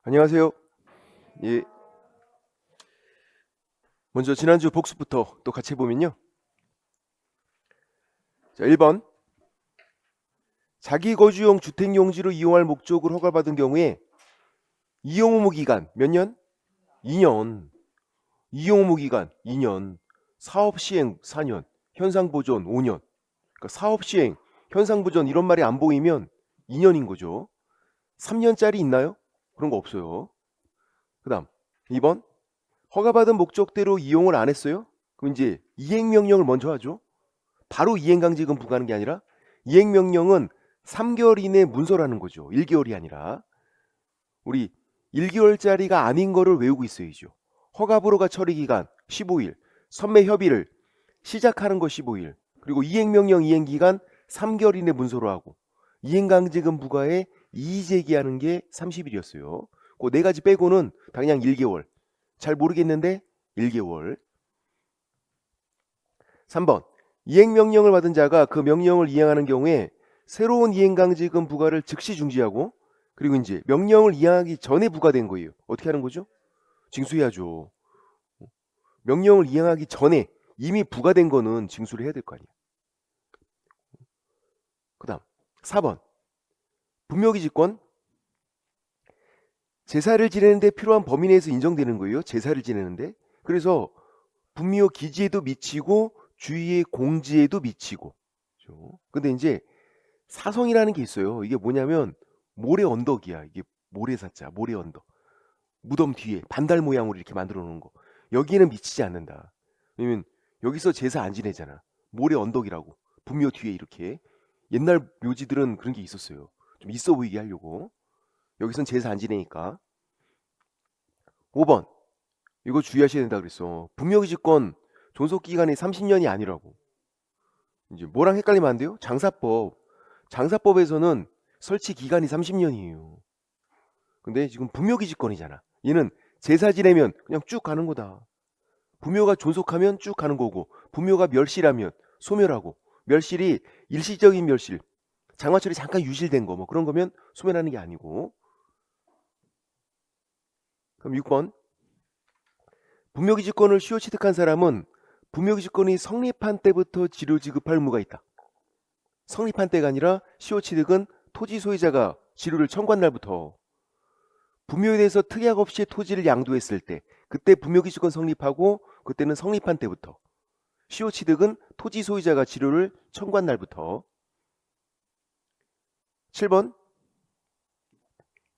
안녕하세요. 예. 먼저 지난주 복습부터 또 같이 해보면요. 자, 1번. 자기 거주용 주택용지로 이용할 목적으로 허가받은 경우에 이용 의무 기간 몇 년? 2년. 이용 의무 기간 2년. 사업 시행 4년. 현상 보존 5년. 그러니까 사업 시행, 현상 보존 이런 말이 안 보이면 2년인 거죠. 3년짜리 있나요? 그런 거 없어요. 그다음 2번. 허가받은 목적대로 이용을 안 했어요? 그럼 이제 이행명령을 먼저 하죠. 바로 이행강제금 부과하는 게 아니라 이행명령은 3개월 이내 문서라는 거죠. 1개월이 아니라. 우리 1개월짜리가 아닌 거를 외우고 있어야죠. 허가불허가 처리기간 15일, 선매협의를 시작하는 거 15일, 그리고 이행명령 이행기간 3개월 이내 문서로 하고 이행강제금 부과에 이의제기하는 게 30일이었어요. 그 네 가지 빼고는 그냥 1개월. 잘 모르겠는데 1개월. 3번. 이행명령을 받은 자가 그 명령을 이행하는 경우에 새로운 이행강제금 부과를 즉시 중지하고, 그리고 이제 명령을 이행하기 전에 부과된 거예요. 어떻게 하는 거죠? 징수해야죠. 명령을 이행하기 전에 이미 부과된 거는 징수를 해야 될 거 아니야. 그 다음 4번. 분묘기지권. 제사를 지내는데 필요한 범위 내에서 인정되는 거예요. 제사를 지내는데. 그래서 분묘 기지에도 미치고 주위의 공지에도 미치고. 근데 이제 사성이라는 게 있어요. 이게 뭐냐면 모래 언덕이야. 이게 모래사자, 모래 언덕. 무덤 뒤에 반달 모양으로 이렇게 만들어 놓은 거. 여기는 미치지 않는다. 왜냐면 여기서 제사 안 지내잖아. 모래 언덕이라고. 분묘 뒤에 이렇게. 옛날 묘지들은 그런 게 있었어요. 좀 있어 보이게 하려고. 여기선 제사 안 지내니까. 5번. 이거 주의하셔야 된다 그랬어. 분묘기지권 존속기간이 30년이 아니라고. 이제 뭐랑 헷갈리면 안 돼요? 장사법. 장사법에서는 설치 기간이 30년이에요. 근데 지금 분묘기지권이잖아. 얘는 제사 지내면 그냥 쭉 가는 거다. 분묘가 존속하면 쭉 가는 거고, 분묘가 멸실하면 소멸하고, 멸실이 일시적인 멸실, 장마철이 잠깐 유실된 거 뭐 그런 거면 소멸하는 게 아니고. 그럼 6번. 분묘기지권을 시효 취득한 사람은 분묘기지권이 성립한 때부터 지료 지급할 의무가 있다. 성립한 때가 아니라 시효 취득은 토지 소유자가 지료를 청구한 날부터. 분묘에 대해서 특약 없이 토지를 양도했을 때 그때 분묘기지권 성립하고, 그때는 성립한 때부터. 시효 취득은 토지 소유자가 지료를 청구한 날부터. 7번.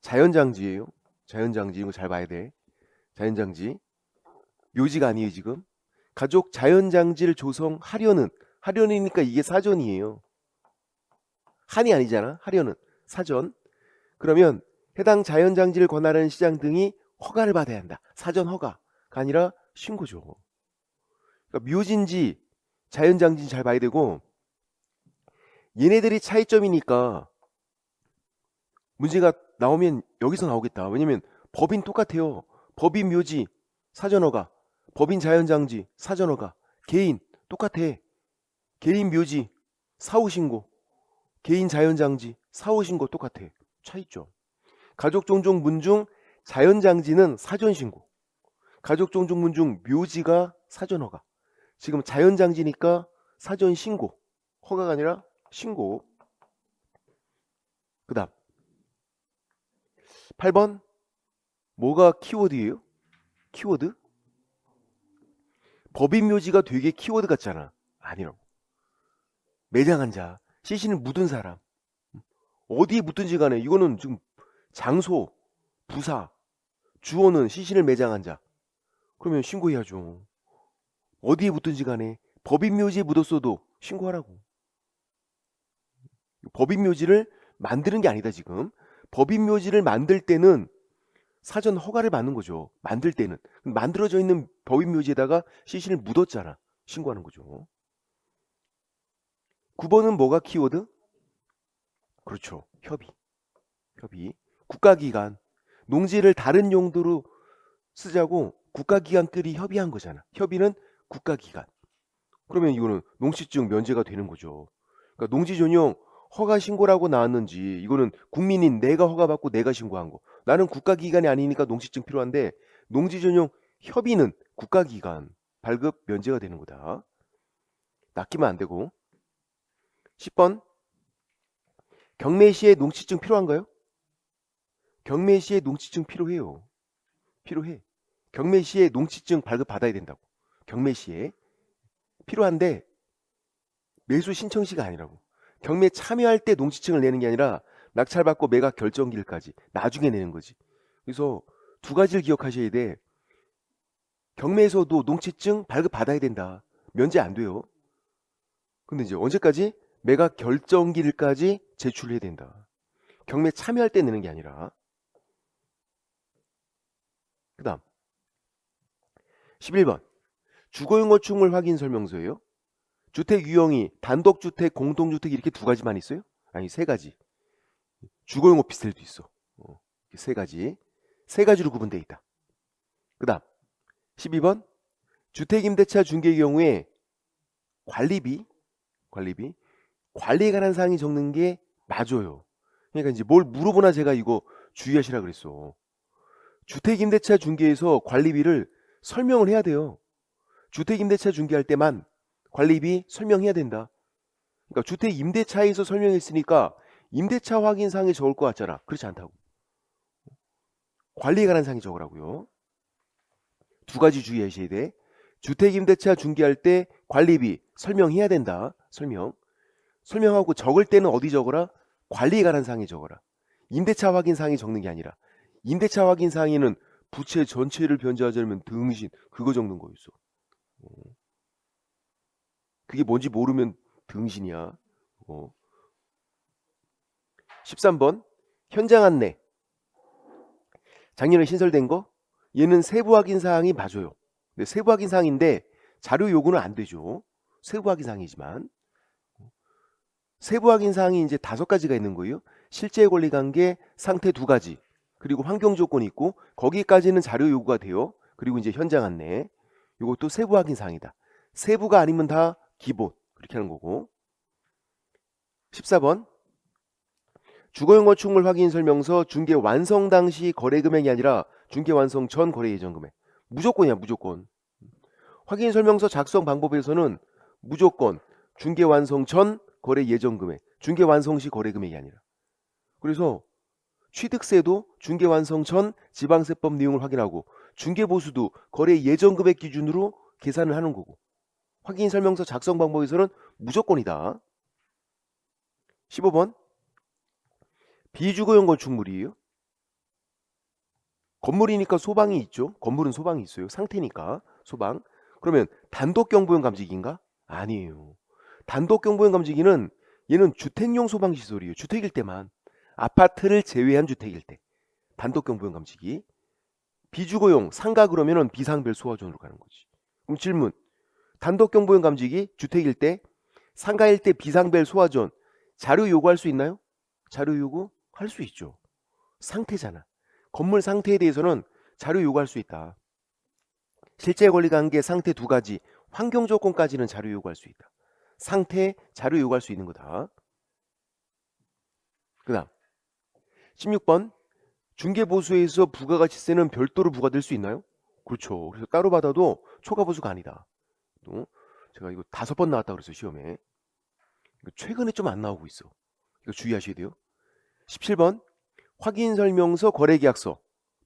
자연장지예요. 자연장지 이거 잘 봐야 돼. 자연장지. 묘지가 아니에요 지금. 가족 자연장지를 조성하려는, 하려니까 이게 사전이에요. 한이 아니잖아. 하려는 사전. 그러면 해당 자연장지를 권하는 시장 등이 허가를 받아야 한다. 사전 허가가 아니라 신고죠. 그러니까 묘지인지 자연장지인지 잘 봐야 되고, 얘네들이 차이점이니까 문제가 나오면 여기서 나오겠다. 왜냐면 법인 똑같아요. 법인 묘지 사전허가, 법인 자연장지 사전허가, 개인 똑같아. 개인 묘지 사후신고, 개인 자연장지 사후신고 똑같아. 차이점. 가족종족 문중 자연장지는 사전신고, 가족종족 문중 묘지가 사전허가. 지금 자연장지니까 사전신고, 허가가 아니라 신고. 그 다음 8번. 뭐가 키워드예요? 키워드? 법인 묘지가 되게 키워드 같잖아. 아니라고. 매장한 자, 시신을 묻은 사람, 어디에 묻든지 간에 이거는 지금 장소, 부사, 주어는 시신을 매장한 자. 그러면 신고해야죠. 어디에 묻든지 간에 법인 묘지에 묻었어도 신고하라고. 법인 묘지를 만드는 게 아니다 지금. 법인 묘지를 만들 때는 사전 허가를 받는 거죠. 만들 때는. 만들어져 있는 법인 묘지에다가 시신을 묻었잖아. 신고하는 거죠. 9번은 뭐가 키워드? 그렇죠. 협의. 협의. 국가기관. 농지를 다른 용도로 쓰자고 국가기관끼리 협의한 거잖아. 협의는 국가기관. 그러면 이거는 농시증 면제가 되는 거죠. 그러니까 농지 전용 허가 신고라고 나왔는지, 이거는 국민인 내가 허가받고 내가 신고한 거. 나는 국가기관이 아니니까 농지증 필요한데 농지전용 협의는 국가기관 발급 면제가 되는 거다. 낚이면 안 되고. 10번 경매시에 농지증 필요한가요? 경매시에 농지증 필요해요. 필요해. 경매시에 농지증 발급 받아야 된다고. 경매시에 필요한데 매수 신청시가 아니라고. 경매 참여할 때 농지증을 내는 게 아니라 낙찰받고 매각 결정일까지 나중에 내는 거지. 그래서 두 가지를 기억하셔야 돼. 경매에서도 농지증 발급 받아야 된다. 면제 안 돼요. 근데 이제 언제까지? 매각 결정일까지 제출해야 된다. 경매 참여할 때 내는 게 아니라. 그 다음 11번 주거용 건축물 확인 설명서예요. 주택 유형이 단독주택, 공동주택 이렇게 두 가지만 있어요? 아니 세 가지. 주거용 오피스텔도 있어. 세 가지. 세 가지로 구분되어 있다. 그 다음 12번 주택임대차 중개의 경우에 관리비에 관리에 관한 사항이 적는 게 맞아요. 그러니까 이제 뭘 물어보나 제가 이거 주의하시라 그랬어. 주택임대차 중개에서 관리비를 설명을 해야 돼요. 주택임대차 중개할 때만 관리비 설명해야 된다. 그러니까 주택임대차에서 설명했으니까 임대차 확인 사항이 적을 것 같잖아. 그렇지 않다고. 관리에 관한 사항이 적으라고요. 두 가지 주의하셔야 돼. 주택임대차 중개할 때 관리비 설명해야 된다. 설명하고 적을 때는 어디 적어라? 관리에 관한 사항에 적어라. 임대차 확인 사항이 적는 게 아니라 임대차 확인 사항에는 부채 전체를 변제하자면 등신 그거 적는 거였어. 그게 뭔지 모르면 등신이야. 13번 현장 안내. 작년에 신설된 거 얘는 세부 확인 사항이 맞아요. 네, 세부 확인 사항인데 자료 요구는 안 되죠. 세부 확인 사항이지만 세부 확인 사항이 이제 5가지가 있는 거예요. 실제 권리 관계, 상태 2가지, 그리고 환경 조건이 있고 거기까지는 자료 요구가 돼요. 그리고 이제 현장 안내. 이것도 세부 확인 사항이다. 세부가 아니면 다 기본 그렇게 하는 거고. 14번 주거용 건축물 확인 설명서 중개 완성 당시 거래 금액이 아니라 중개 완성 전 거래 예정 금액. 무조건이야, 무조건. 확인 설명서 작성 방법에서는 무조건 중개 완성 전 거래 예정 금액, 중개 완성 시 거래 금액이 아니라. 그래서 취득세도 중개 완성 전 지방세법 내용을 확인하고 중개 보수도 거래 예정 금액 기준으로 계산을 하는 거고. 확인 설명서 작성 방법에서는 무조건이다. 15번 비주거용 건축물이에요. 건물이니까 소방이 있죠. 건물은 소방이 있어요. 상태니까 소방. 그러면 단독경보용 감지기인가? 아니에요. 단독경보용 감지기는 얘는 주택용 소방시설이에요. 주택일 때만. 아파트를 제외한 주택일 때. 단독경보용 감지기. 비주거용 상가 그러면은 비상벨 소화전으로 가는 거지. 그럼 질문. 단독경보용 감지기 주택일 때, 상가일 때 비상벨 소화전 자료 요구할 수 있나요? 자료 요구할 수 있죠. 상태잖아. 건물 상태에 대해서는 자료 요구할 수 있다. 실제 권리 관계 상태 2가지, 환경 조건까지는 자료 요구할 수 있다. 상태 자료 요구할 수 있는 거다. 그다음 16번 중개보수에서 부가가치세는 별도로 부과될 수 있나요? 그렇죠. 그래서 따로 받아도 초과보수가 아니다. 또 제가 이거 5번 나왔다 그래서 시험에 최근에 좀 안 나오고 있어. 이거 주의하셔야 돼요. 17번 확인설명서 거래계약서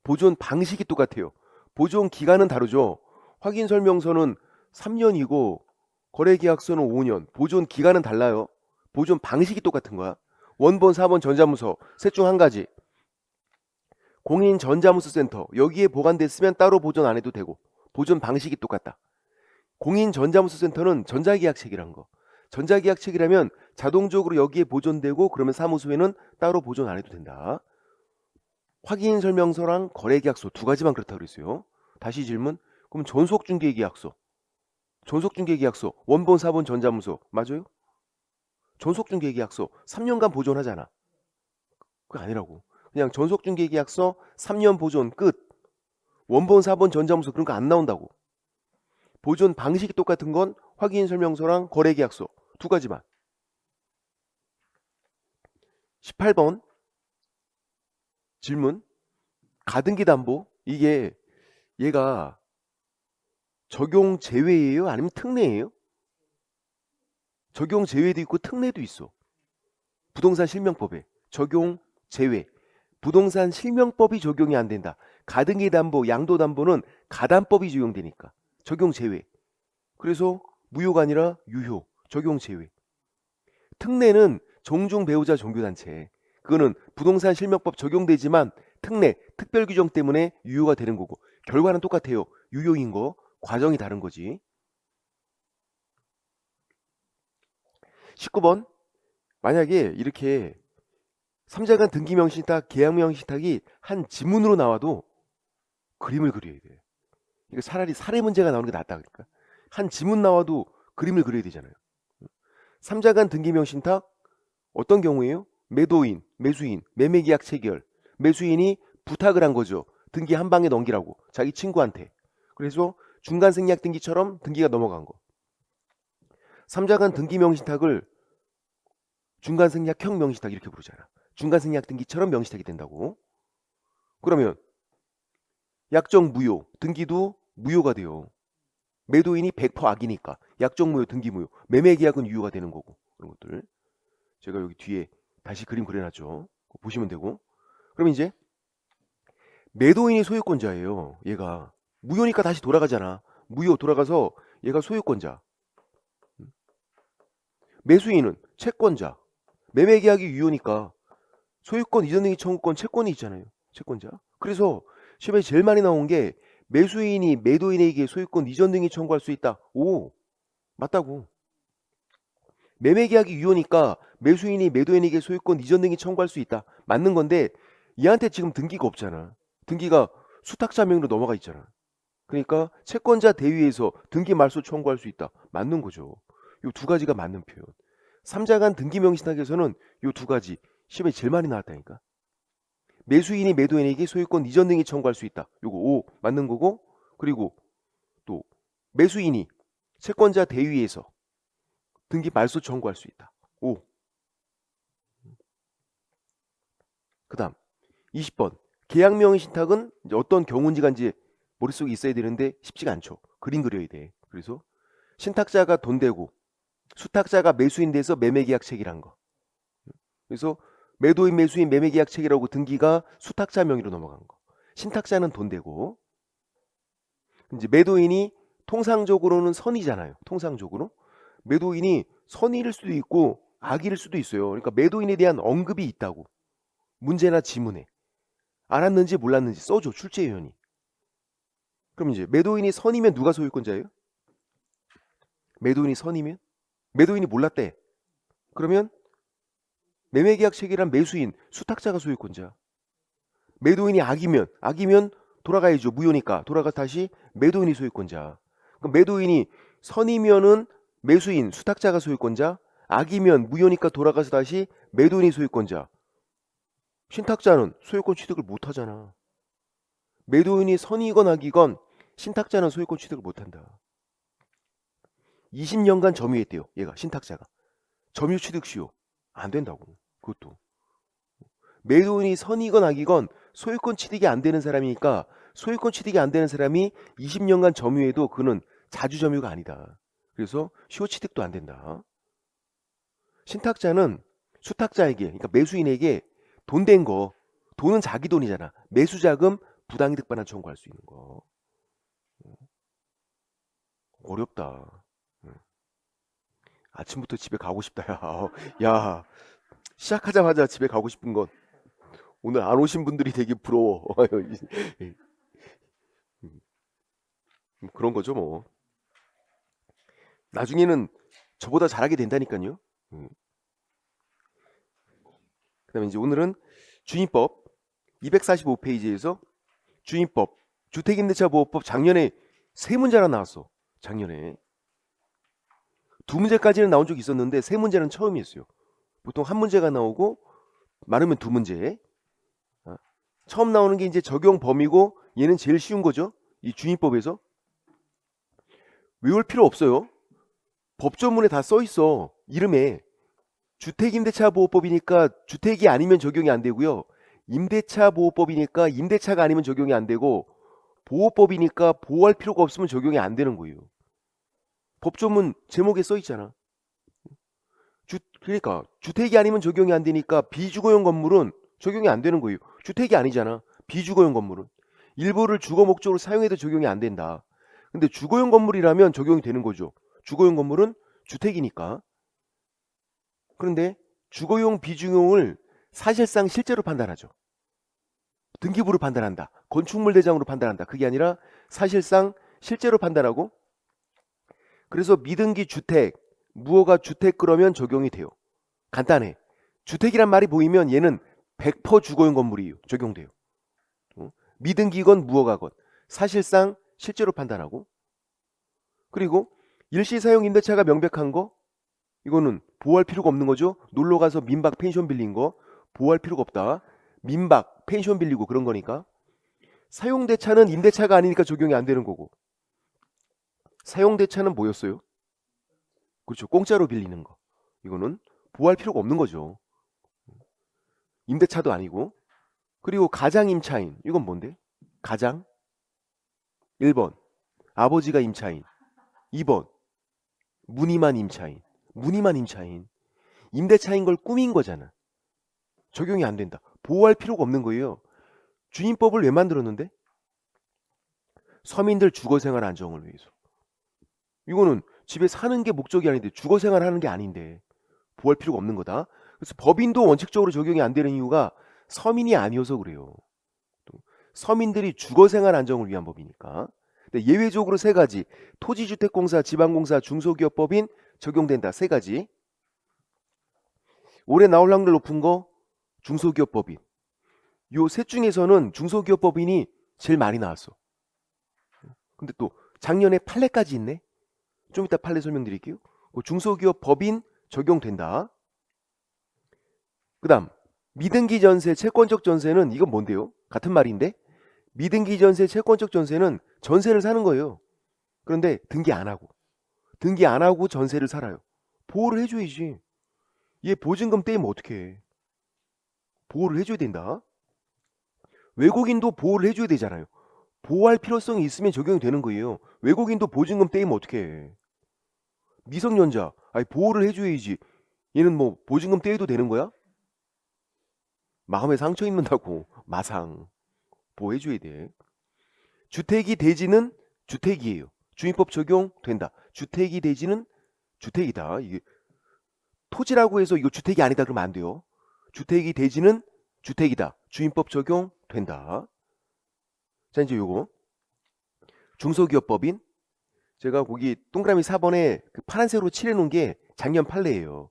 보존 방식이 똑같아요. 보존 기간은 다르죠. 확인설명서는 3년이고 거래계약서는 5년. 보존 기간은 달라요. 보존 방식이 똑같은 거야. 원본, 4번 전자문서 셋 중 한 가지. 공인 전자문서 센터 여기에 보관됐으면 따로 보존 안 해도 되고 보존 방식이 똑같다. 공인 전자문서 센터는 전자계약책이란 거. 전자계약책이라면 자동적으로 여기에 보존되고 그러면 사무소에는 따로 보존 안 해도 된다. 확인설명서랑 거래계약서 2가지만 그렇다고 그랬어요. 다시 질문. 그럼 전속중개계약서. 전속중개계약서 원본, 4번 전자문서 맞아요? 전속중개계약서 3년간 보존하잖아. 그거 아니라고. 그냥 전속중개계약서 3년 보존 끝. 원본, 4번 전자문서 그런 거 안 나온다고. 보존 방식이 똑같은 건 확인설명서랑 거래계약서 2가지만. 18번 질문. 가등기 담보 이게 얘가 적용 제외예요? 아니면 특례예요? 적용 제외도 있고 특례도 있어. 부동산 실명법에 적용 제외. 부동산 실명법이 적용이 안 된다. 가등기 담보, 양도 담보는 가담법이 적용되니까 적용 제외. 그래서 무효가 아니라 유효. 적용 제외. 특례는 종중 배우자 종교단체. 그거는 부동산 실명법 적용되지만 특례, 특별 규정 때문에 유효가 되는 거고 결과는 똑같아요. 유효인 거, 과정이 다른 거지. 19번. 만약에 이렇게 3자간 등기명신탁, 계약명신탁이 한 지문으로 나와도 그림을 그려야 돼. 이거 차라리 사례 문제가 나오는 게 낫다. 그러니까 한 지문 나와도 그림을 그려야 되잖아요. 3자간 등기명신탁 어떤 경우에요? 매도인, 매수인, 매매계약 체결. 매수인이 부탁을 한 거죠. 등기 한 방에 넘기라고 자기 친구한테. 그래서 중간생략 등기처럼 등기가 넘어간 거. 3자간 등기명신탁을 중간생략형 명신탁 이렇게 부르잖아. 중간생략 등기처럼 명신탁이 된다고. 그러면 약정 무효, 등기도 무효가 돼요. 매도인이 100% 악이니까 약정 무효, 등기 무효, 매매계약은 유효가 되는 거고. 그런 것들 제가 여기 뒤에 다시 그림 그려놨죠. 보시면 되고. 그럼 이제 매도인이 소유권자예요. 얘가 무효니까 다시 돌아가잖아. 무효 돌아가서 얘가 소유권자. 매수인은 채권자. 매매계약이 유효니까 소유권 이전 등기 청구권 채권이 있잖아요. 채권자. 그래서 시험에 제일 많이 나온 게 매수인이 매도인에게 소유권 이전 등기 청구할 수 있다. 오, 맞다고. 매매계약이 유효니까 매수인이 매도인에게 소유권 이전 등기 청구할 수 있다. 맞는 건데 얘한테 지금 등기가 없잖아. 등기가 수탁자 명의로 넘어가 있잖아. 그러니까 채권자 대위에서 등기 말소 청구할 수 있다. 맞는 거죠. 요 두 가지가 맞는 표현. 3자간 등기 명신탁에서는 요 두 가지 시험에 제일 많이 나왔다니까. 매수인이 매도인에게 소유권 이전 등기 청구할 수 있다. 요거 O 맞는 거고, 그리고 또 매수인이 채권자 대위에서 등기 말소 청구할 수 있다. O. 그다음 20번 계약명의 신탁은 이제 어떤 경우인지가 이제 머릿속에 있어야 되는데 쉽지가 않죠. 그림 그려야 돼. 그래서 신탁자가 돈 대고 수탁자가 매수인 돼서 매매계약 체결한 거. 그래서 매도인 매수인 매매계약 체결하고 등기가 수탁자 명의로 넘어간 거. 신탁자는 돈 대고 이제 매도인이 통상적으로는 선이잖아요. 통상적으로 매도인이 선의일 수도 있고 악의일 수도 있어요. 그러니까 매도인에 대한 언급이 있다고. 문제나 지문에 알았는지 몰랐는지 써줘. 출제위원이. 그럼 이제 매도인이 선이면 누가 소유권자예요? 매도인이 선이면? 매도인이 몰랐대. 그러면 매매계약 체결한 매수인 수탁자가 소유권자. 매도인이 악이면 돌아가야죠. 무효니까 돌아가 다시 매도인이 소유권자. 그럼 매도인이 선이면은 매수인 수탁자가 소유권자. 악이면 무효니까 돌아가서 다시 매도인이 소유권자. 신탁자는 소유권 취득을 못하잖아. 매도인이 선이건 악이건 신탁자는 소유권 취득을 못한다. 20년간 점유했대요. 얘가 신탁자가. 점유 취득 시효. 안 된다고. 그것도. 매도인이 선이건 악이건 소유권 취득이 안 되는 사람이니까 소유권 취득이 안 되는 사람이 20년간 점유해도 그는 자주 점유가 아니다. 그래서 시효 취득도 안 된다. 신탁자는 수탁자에게, 그러니까 매수인에게 돈 된 거, 돈은 자기 돈이잖아. 매수자금 부당이득 반환 청구할 수 있는 거. 어렵다. 아침부터 집에 가고 싶다. 야, 야, 시작하자마자 집에 가고 싶은 건 오늘 안 오신 분들이 되게 부러워. 그런 거죠 뭐. 나중에는 저보다 잘하게 된다니까요. 그다음에 이제 오늘은 주임법 245페이지에서 주임법 주택임대차보호법 작년에 세 문제나 나왔어. 작년에 두 문제까지는 나온 적이 있었는데 세 문제는 처음이었어요. 보통 한 문제가 나오고 많으면 두 문제. 처음 나오는 게 이제 적용 범위고 얘는 제일 쉬운 거죠. 이 주임법에서 외울 필요 없어요. 법조문에 다 써 있어. 이름에 주택임대차보호법이니까 주택이 아니면 적용이 안 되고요. 임대차 보호법이니까 임대차가 아니면 적용이 안 되고 보호법이니까 보호할 필요가 없으면 적용이 안 되는 거예요. 법조문 제목에 써 있잖아. 그러니까 주택이 아니면 적용이 안 되니까 비주거용 건물은 적용이 안 되는 거예요. 주택이 아니잖아. 비주거용 건물은. 일부를 주거 목적으로 사용해도 적용이 안 된다. 근데 주거용 건물이라면 적용이 되는 거죠. 주거용 건물은 주택이니까. 그런데 주거용 비주용을 사실상 실제로 판단하죠. 등기부로 판단한다. 건축물 대장으로 판단한다. 그게 아니라 사실상 실제로 판단하고, 그래서 미등기 주택, 무허가 주택 그러면 적용이 돼요. 간단해. 주택이란 말이 보이면 얘는 100% 주거용 건물이에요. 적용돼요. 미등기건 무허가건 사실상 실제로 판단하고, 그리고 일시사용 임대차가 명백한 거, 이거는 보호할 필요가 없는 거죠. 놀러가서 민박 펜션 빌린 거 보호할 필요가 없다. 민박 펜션 빌리고 그런 거니까. 사용대차는 임대차가 아니니까 적용이 안 되는 거고, 사용대차는 뭐였어요? 그렇죠. 공짜로 빌리는 거. 이거는 보호할 필요가 없는 거죠. 임대차도 아니고. 그리고 가장 임차인, 이건 뭔데? 가장 1번 아버지가 임차인, 2번 무늬만 임차인. 무늬만 임차인. 임대차인 걸 꾸민 거잖아. 적용이 안 된다. 보호할 필요가 없는 거예요. 주임법을 왜 만들었는데? 서민들 주거생활 안정을 위해서. 이거는 집에 사는 게 목적이 아닌데, 주거생활 하는 게 아닌데 보호할 필요가 없는 거다. 그래서 법인도 원칙적으로 적용이 안 되는 이유가 서민이 아니어서 그래요. 또 서민들이 주거생활 안정을 위한 법이니까. 근데 예외적으로 세 가지, 토지주택공사, 지방공사, 중소기업법인 적용된다. 세 가지. 올해 나올 확률 높은 거 중소기업법인. 요 셋 중에서는 중소기업법인이 제일 많이 나왔어. 근데 또 작년에 판례까지 있네. 좀 이따 판례 설명드릴게요. 중소기업 법인 적용된다. 그 다음 미등기 전세, 채권적 전세는 이건 뭔데요? 같은 말인데, 미등기 전세, 채권적 전세는 전세를 사는 거예요. 그런데 등기 안 하고 전세를 살아요. 보호를 해줘야지. 얘 보증금 떼면 어떡해. 보호를 해줘야 된다. 외국인도 보호를 해줘야 되잖아요. 보호할 필요성이 있으면 적용이 되는 거예요. 외국인도 보증금 떼면 어떡해. 미성년자, 아니 보호를 해줘야지. 얘는 뭐 보증금 떼도 되는 거야? 마음에 상처 입는다고. 마상. 보호해줘야 돼. 주택이 대지는 주택이에요. 주임법 적용된다. 주택이 대지는 주택이다. 이게 토지라고 해서 이거 주택이 아니다 그러면 안 돼요. 주택이 대지는 주택이다. 주임법 적용된다. 자, 이제 요거 중소기업법인, 제가 거기 동그라미 4번에 그 파란색으로 칠해 놓은 게 작년 판례예요.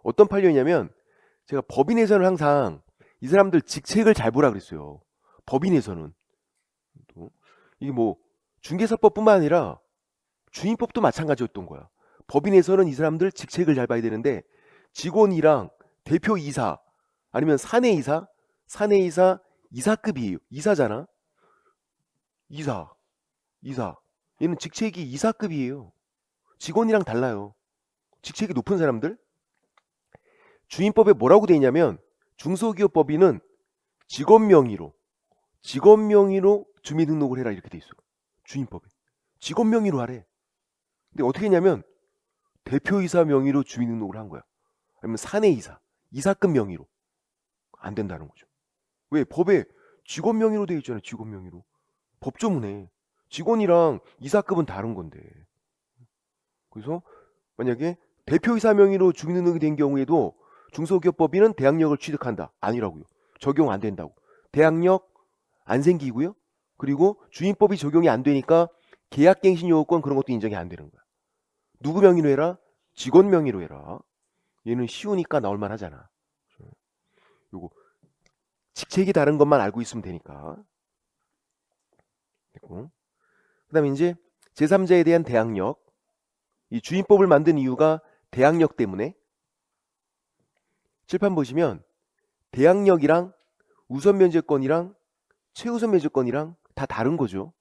어떤 판례냐면, 제가 법인에서는 항상 이 사람들 직책을 잘 보라 그랬어요. 법인에서는. 또 이게 뭐 중개사법뿐만 아니라 주임법도 마찬가지였던 거야. 법인에서는 이 사람들 직책을 잘 봐야 되는데, 직원이랑 대표이사 아니면 사내이사, 이사급이에요. 이사잖아. 이사. 얘는 직책이 이사급이에요. 직원이랑 달라요. 직책이 높은 사람들. 주임법에 뭐라고 돼 있냐면, 중소기업법인은 직원 명의로 주민등록을 해라 이렇게 돼 있어. 주임법에 직원 명의로 하래. 근데 어떻게 했냐면 대표이사 명의로 주민등록을 한 거야. 아니면 사내이사, 이사급 명의로. 안 된다는 거죠. 왜? 법에 직원 명의로 돼 있잖아요. 직원 명의로. 법조문에 직원이랑 이사급은 다른 건데. 그래서 만약에 대표이사 명의로 주민등록이 된 경우에도 중소기업법인은 대항력을 취득한다. 아니라고요. 적용 안 된다고. 대항력 안 생기고요. 그리고 주임법이 적용이 안 되니까 계약갱신 요건 그런 것도 인정이 안 되는 거야. 누구 명의로 해라? 직원 명의로 해라. 얘는 쉬우니까 나올만 하잖아. 요거 직책이 다른 것만 알고 있으면 되니까. 됐고. 그다음에 이제 제3자에 대한 대항력. 이 주임법을 만든 이유가 대항력 때문에. 칠판 보시면 대항력이랑 우선 면제권이랑 최우선 면제권이랑 다 다른 거죠.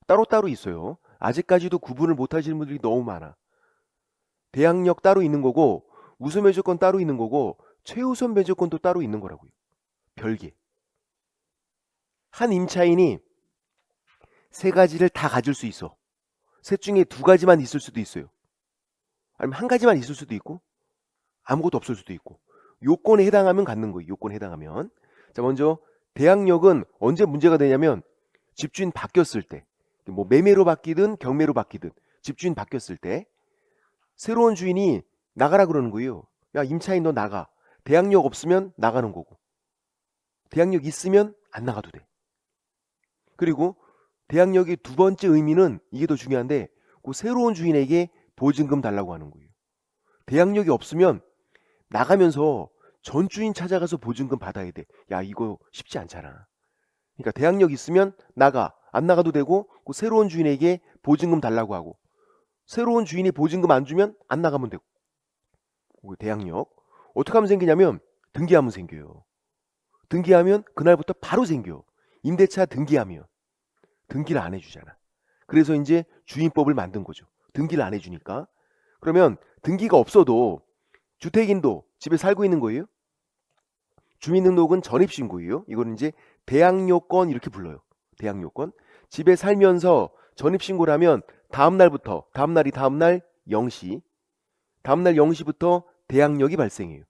따로따로 있어요. 아직까지도 구분을 못 하시는 분들이 너무 많아. 대항력 따로 있는 거고, 우선 면제권 따로 있는 거고, 최우선 면제권도 따로 있는 거라고요. 별개. 한 임차인이 세 가지를 다 가질 수 있어. 셋 중에 두 가지만 있을 수도 있어요. 아니면 한 가지만 있을 수도 있고 아무것도 없을 수도 있고. 요건에 해당하면 갖는 거예요. 요건에 해당하면. 자, 먼저 대항력은 언제 문제가 되냐면 집주인 바뀌었을 때, 뭐 매매로 바뀌든 경매로 바뀌든 집주인 바뀌었을 때 새로운 주인이 나가라 그러는 거예요. 야, 임차인 너 나가. 대항력 없으면 나가는 거고, 대항력 있으면 안 나가도 돼. 그리고 대항력의 두 번째 의미는 이게 더 중요한데, 그 새로운 주인에게 보증금 달라고 하는 거예요. 대항력이 없으면 나가면서 전 주인 찾아가서 보증금 받아야 돼. 야, 이거 쉽지 않잖아. 그러니까 대항력 있으면 나가. 안 나가도 되고, 그 새로운 주인에게 보증금 달라고 하고, 새로운 주인이 보증금 안 주면 안 나가면 되고. 대항력. 어떻게 하면 생기냐면 등기하면 생겨요. 등기하면 그날부터 바로 생겨. 임대차 등기하면. 등기를 안 해주잖아. 그래서 이제 주인법을 만든 거죠. 등기를 안 해주니까. 그러면 등기가 없어도 주택인도 집에 살고 있는 거예요. 주민등록은 전입신고예요. 이거는 이제 대항요건 이렇게 불러요. 대항요건. 집에 살면서 전입신고를 하면 다음날부터, 다음날이 다음날 0시, 다음날 0시부터 대항력이 발생해요.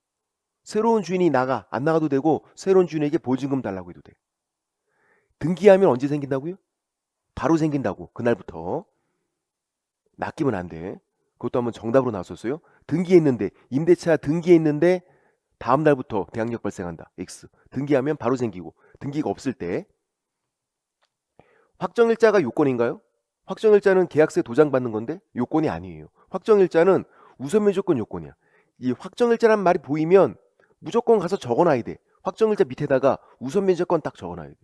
새로운 주인이 나가, 안 나가도 되고 새로운 주인에게 보증금 달라고 해도 돼. 등기하면 언제 생긴다고요? 바로 생긴다고. 그날부터. 낚이면 안 돼. 그것도 한번 정답으로 나왔었어요. 등기했는데, 임대차 등기했는데 다음 날부터 대항력 발생한다. X. 등기하면 바로 생기고, 등기가 없을 때. 확정일자가 요건인가요? 확정일자는 계약세 도장 받는 건데 요건이 아니에요. 확정일자는 우선매조건 요건이야. 이 확정일자란 말이 보이면 무조건 가서 적어놔야 돼. 확정일자 밑에다가 우선매조건 딱 적어놔야 돼.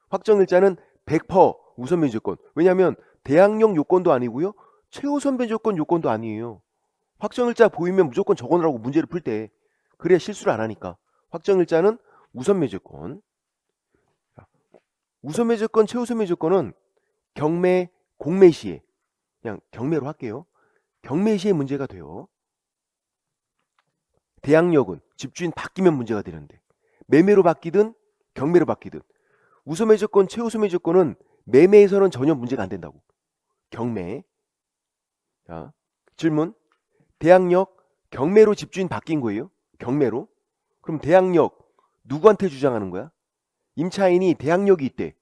확정일자는 100% 우선매조건. 왜냐하면 대항력 요건도 아니고요, 최우선매조건 요건도 아니에요. 확정일자 보이면 무조건 적어놓으라고, 문제를 풀 때. 그래야 실수를 안 하니까. 확정일자는 우선매조건. 우선매조건, 최우선매조건은 경매, 공매 시에, 그냥 경매로 할게요. 경매 시에 문제가 돼요. 대항력은 집주인 바뀌면 문제가 되는데, 매매로 바뀌든 경매로 바뀌든. 우선매조건, 최우선매조건은 매매에서는 전혀 문제가 안 된다고. 경매. 자, 질문. 대항력, 경매로 집주인 바뀐 거예요. 경매로. 그럼 대항력 누구한테 주장하는 거야? 임차인이 대항력이 있대.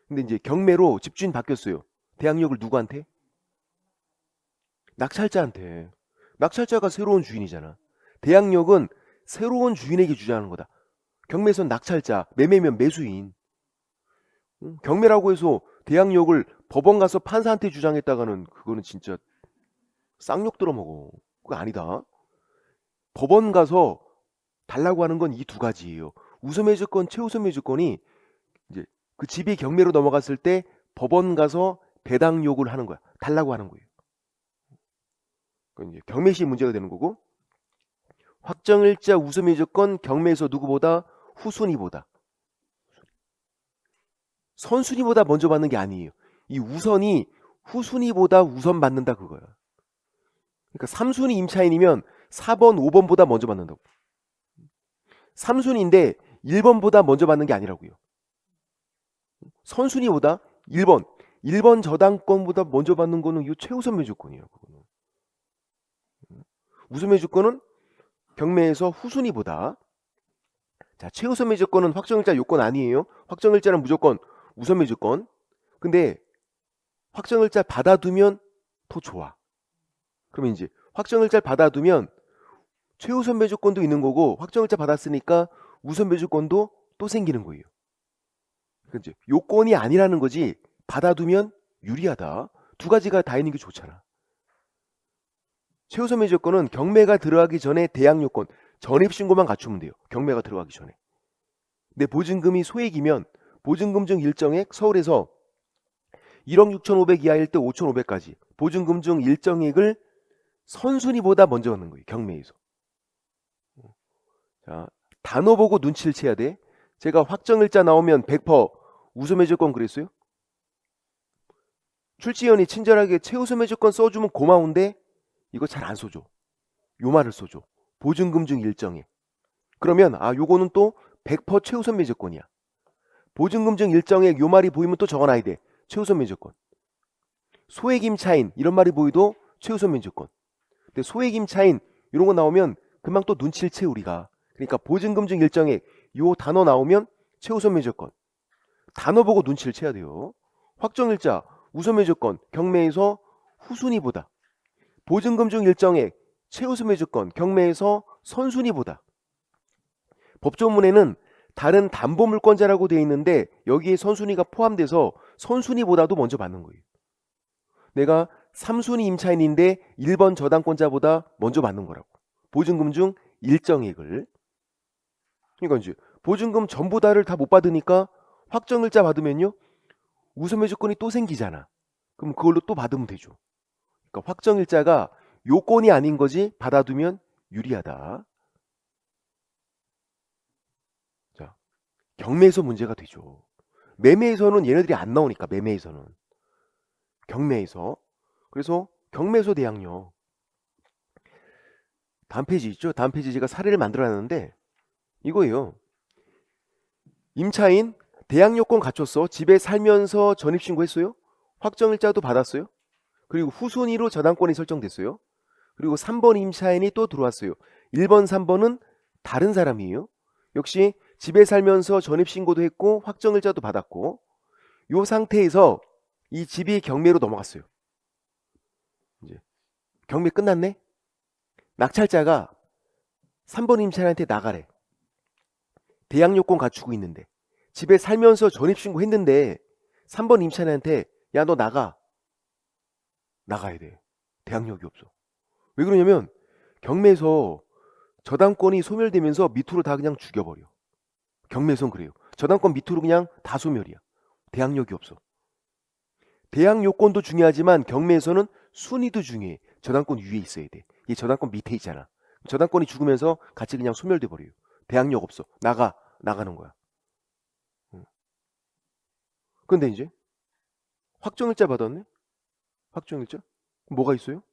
근데 이제 경매로 집주인 바뀌었어요. 대항력을 누구한테? 낙찰자한테. 낙찰자가 새로운 주인이잖아. 대항력은 새로운 주인에게 주장하는 거다. 경매에선 낙찰자, 매매면 매수인. 경매라고 해서 대항력을 법원 가서 판사한테 주장했다가는 그거는 진짜 쌍욕 들어먹어. 그거 아니다. 법원 가서 달라고 하는 건 이 두 가지예요. 우선매조건, 최우선매조건이 이제 그 집이 경매로 넘어갔을 때 법원 가서 배당 요구를 하는 거야. 달라고 하는 거예요. 그건 이제 경매 시 문제가 되는 거고, 확정일자 우선매조건 경매에서 누구보다 후순위보다, 선순위보다 먼저 받는 게 아니에요. 이 우선이 후순위보다 우선 받는다 그거야. 그러니까 3순위 임차인이면 4번, 5번보다 먼저 받는다고. 3순위인데 1번보다 먼저 받는 게 아니라고요. 선순위보다 1번 저당권보다 먼저 받는 거는 이 최우선 매조건이에요. 그거는. 우선 매조건은 경매에서 후순위보다. 자, 최우선 매조건은 확정일자 요건 아니에요. 확정일자는 무조건 우선 매조건. 근데 확정일자 받아두면 더 좋아. 그러면 이제 확정일자를 받아두면 최우선 매조건도 있는 거고, 확정일자 받았으니까 우선 매조건도 또 생기는 거예요. 그치? 요건이 아니라는 거지, 받아두면 유리하다. 두 가지가 다 있는 게 좋잖아. 최우선 매조건은 경매가 들어가기 전에 대항요건, 전입신고만 갖추면 돼요. 경매가 들어가기 전에. 내 보증금이 소액이면 보증금 중 일정액, 서울에서 1억 6,500 이하일 때 5,500까지 보증금 중 일정액을 선순위보다 먼저 받는 거예요. 경매에서. 자, 단어 보고 눈치를 채야 돼. 제가 확정일자 나오면 100% 우선매조건 그랬어요? 출지연이 친절하게 최우선매조건 써주면 고마운데 이거 잘 안 써줘. 요 말을 써줘. 보증금 중 일정액. 그러면 요거는 또 100% 최우선매조건이야. 보증금증 일정액 요 말이 보이면 또 적어놔야 돼. 최우선 면제권. 소액임차인 이런 말이 보이도 최우선 면제권. 근데 소액임차인 이런 거 나오면 금방 또 눈치를 채 우리가. 그러니까 보증금증 일정액 요 단어 나오면 최우선 면제권. 단어 보고 눈치를 채야 돼요. 확정일자 우선 면제권 경매에서 후순위보다. 보증금증 일정액 최우선 면제권 경매에서 선순위보다. 법조문에는 다른 담보물권자라고 되어 있는데 여기에 선순위가 포함돼서 선순위보다도 먼저 받는 거예요. 내가 3순위 임차인인데 1번 저당권자보다 먼저 받는 거라고. 보증금 중 일정액을. 그러니까 이제 보증금 전부 다를 다 못 받으니까 확정일자 받으면요. 우선매주권이 또 생기잖아. 그럼 그걸로 또 받으면 되죠. 그러니까 확정일자가 요건이 아닌 거지 받아두면 유리하다. 자, 경매에서 문제가 되죠. 매매에서는 얘네들이 안 나오니까 매매에서는. 경매에서. 그래서 경매에서 대항력. 다음 페이지 있죠? 다음 페이지 제가 사례를 만들어놨는데 이거예요. 임차인 대항요건 갖췄어. 집에 살면서 전입신고했어요. 확정일자도 받았어요. 그리고 후순위로 저당권이 설정됐어요. 그리고 3번 임차인이 또 들어왔어요. 1번, 3번은 다른 사람이에요. 역시 집에 살면서 전입신고도 했고 확정일자도 받았고 이 상태에서 이 집이 경매로 넘어갔어요. 이제 경매 끝났네. 낙찰자가 3번 임차인한테 나가래. 대항요건 갖추고 있는데 집에 살면서 전입신고 했는데 3번 임차인한테 야 너 나가야 돼. 대항력이 없어. 왜 그러냐면 경매에서 저당권이 소멸되면서 밑으로 다 그냥 죽여버려. 경매에선 그래요. 저당권 밑으로 그냥 다 소멸이야. 대항력이 없어. 대항요건도 중요하지만 경매에서는 순위도 중요해. 저당권 위에 있어야 돼. 얘 저당권 밑에 있잖아. 저당권이 죽으면서 같이 그냥 소멸돼 버려요. 대항력 없어. 나가는 거야. 근데 이제 확정일자 받았네. 확정일자? 뭐가 있어요?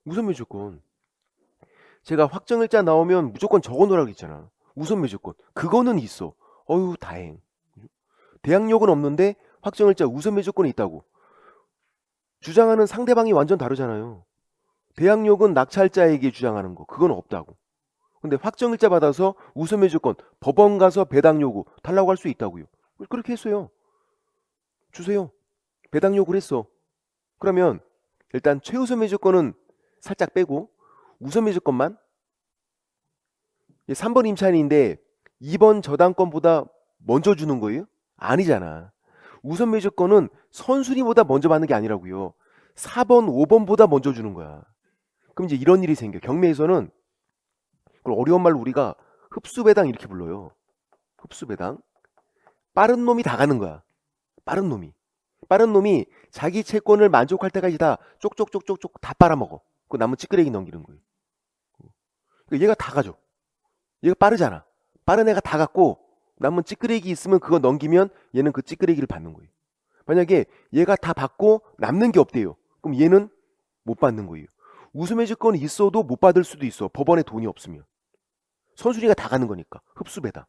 우선매주권. 제가 확정일자 나오면 무조건 적어놓으라고 했잖아. 우선매주권. 그거는 있어. 어휴 다행. 대항력은 없는데 확정일자 우선매주권이 있다고. 주장하는 상대방이 완전 다르잖아요. 대항력은 낙찰자에게 주장하는 거. 그건 없다고. 근데 확정일자 받아서 우선매주권 법원 가서 배당 요구 달라고 할 수 있다고요. 그렇게 했어요. 주세요. 배당 요구를 했어. 그러면 일단 최우선 매주권은 살짝 빼고 우선 매주권만 3번 임차인인데 2번 저당권보다 먼저 주는 거예요? 아니잖아. 우선 매주권은 선순위보다 먼저 받는 게 아니라고요. 4번, 5번보다 먼저 주는 거야. 그럼 이제 이런 일이 생겨. 경매에서는 그걸 어려운 말로 우리가 흡수배당 이렇게 불러요. 흡수배당. 빠른 놈이 다 가는 거야. 빠른 놈이 자기 채권을 만족할 때까지 다 쪽쪽쪽쪽쪽 다 빨아먹어. 그 남은 찌끄레기 넘기는 거예요. 그러니까 얘가 다 가져. 얘가 빠르잖아. 빠른 애가 다 갖고 남은 찌끄레기 있으면 그거 넘기면 얘는 그 찌끄레기를 받는 거예요. 만약에 얘가 다 받고 남는 게 없대요. 그럼 얘는 못 받는 거예요. 우수매주권이 있어도 못 받을 수도 있어. 법원에 돈이 없으면. 선순위가 다 가는 거니까. 흡수배당.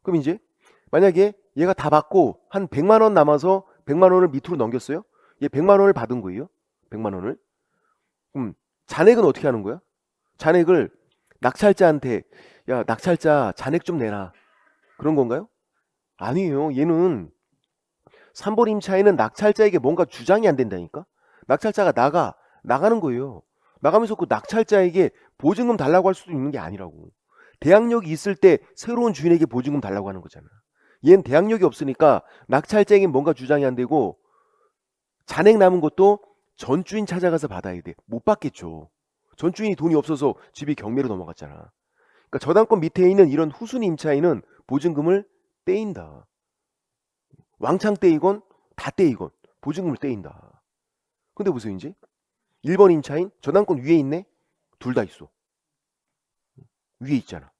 그럼 이제 만약에 얘가 다 받고 한 100만 원 남아서 100만 원을 밑으로 넘겼어요. 얘 100만 원을 받은 거예요. 100만 원을. 그럼 잔액은 어떻게 하는 거야? 잔액을 낙찰자한테 야 낙찰자 잔액 좀 내라. 그런 건가요? 아니에요. 얘는 3번 임차인은 낙찰자에게 뭔가 주장이 안 된다니까. 낙찰자가 나가는 거예요. 나가면서 그 낙찰자에게 보증금 달라고 할 수도 있는 게 아니라고. 대항력이 있을 때 새로운 주인에게 보증금 달라고 하는 거잖아. 얘는 대항력이 없으니까 낙찰자에게 뭔가 주장이 안 되고 잔액 남은 것도 전주인 찾아가서 받아야 돼. 못 받겠죠. 전주인이 돈이 없어서 집이 경매로 넘어갔잖아. 그러니까 저당권 밑에 있는 이런 후순위 임차인은 보증금을 떼인다. 왕창 떼이건 다 떼이건 보증금을 떼인다. 근데 보세요 이제 1번 임차인 저당권 위에 있네. 둘 다 있어. 위에 있잖아.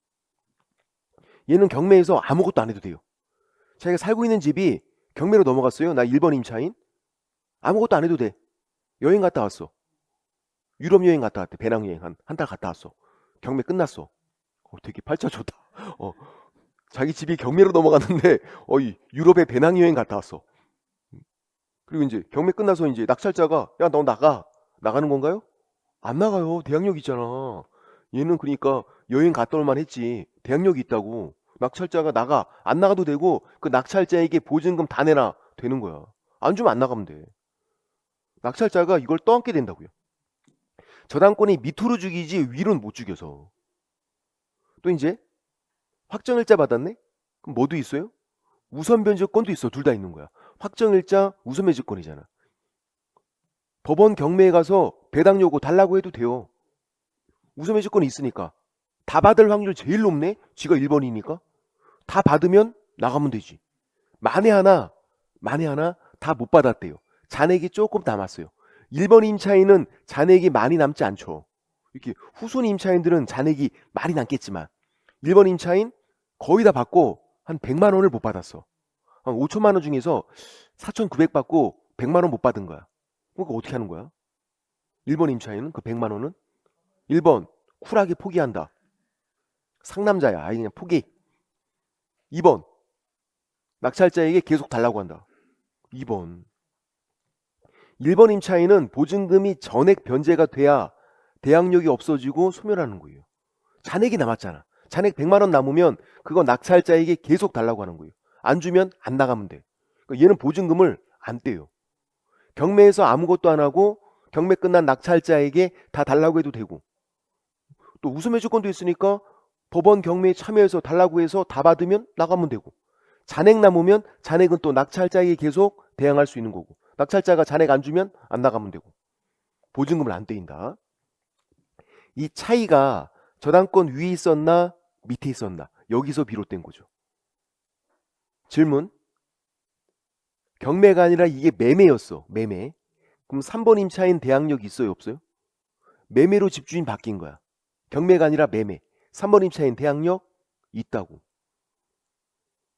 얘는 경매에서 아무것도 안 해도 돼요. 자기가 살고 있는 집이 경매로 넘어갔어요. 나 1번 임차인. 아무것도 안 해도 돼. 여행 갔다 왔어. 유럽 여행 갔다 왔대. 배낭여행 한 달 갔다 왔어. 경매 끝났어. 되게 팔자 좋다. 자기 집이 경매로 넘어갔는데 유럽에 배낭여행 갔다 왔어. 그리고 이제 경매 끝나서 이제 낙찰자가 야 너 나가는 건가요? 안 나가요. 대항력 있잖아. 얘는 그러니까 여행 갔다 올만 했지. 대항력이 있다고. 낙찰자가 안 나가도 되고 그 낙찰자에게 보증금 다 내놔 되는 거야. 안 주면 안 나가면 돼. 낙찰자가 이걸 떠안게 된다고요. 저당권이 밑으로 죽이지 위로는 못 죽여서. 또 이제 확정일자 받았네? 그럼 뭐도 있어요? 우선변제권도 있어. 둘 다 있는 거야. 확정일자 우선변제권이잖아. 법원 경매에 가서 배당 요구 달라고 해도 돼요. 우선변제권이 있으니까. 다 받을 확률 제일 높네? 지가 1번이니까. 다 받으면 나가면 되지. 만에 하나 다 못 받았대요. 잔액이 조금 남았어요. 1번 임차인은 잔액이 많이 남지 않죠. 이렇게 후순 임차인들은 잔액이 많이 남겠지만 1번 임차인 거의 다 받고 한 100만 원을 못 받았어. 한 5천만 원 중에서 4,900 받고 100만 원 못 받은 거야. 그러니까 어떻게 하는 거야? 1번 임차인은 그 100만 원은 1번 쿨하게 포기한다. 상남자야. 아예 그냥 포기. 2번 낙찰자에게 계속 달라고 한다. 2번 1번 임차인은 보증금이 전액 변제가 돼야 대항력이 없어지고 소멸하는 거예요. 잔액이 남았잖아. 잔액 100만 원 남으면 그거 낙찰자에게 계속 달라고 하는 거예요. 안 주면 안 나가면 돼. 그러니까 얘는 보증금을 안 떼요. 경매에서 아무것도 안 하고 경매 끝난 낙찰자에게 다 달라고 해도 되고 또 우수매 조건도 있으니까 법원 경매에 참여해서 달라고 해서 다 받으면 나가면 되고 잔액 남으면 잔액은 또 낙찰자에게 계속 대항할 수 있는 거고 낙찰자가 잔액 안 주면 안 나가면 되고 보증금을 안 떼인다. 이 차이가 저당권 위에 있었나 밑에 있었나 여기서 비롯된 거죠. 질문. 경매가 아니라 이게 매매였어. 매매. 그럼 3번 임차인 대항력 있어요 없어요? 매매로 집주인 바뀐 거야. 경매가 아니라 매매. 3번 임차인 대항력 있다고.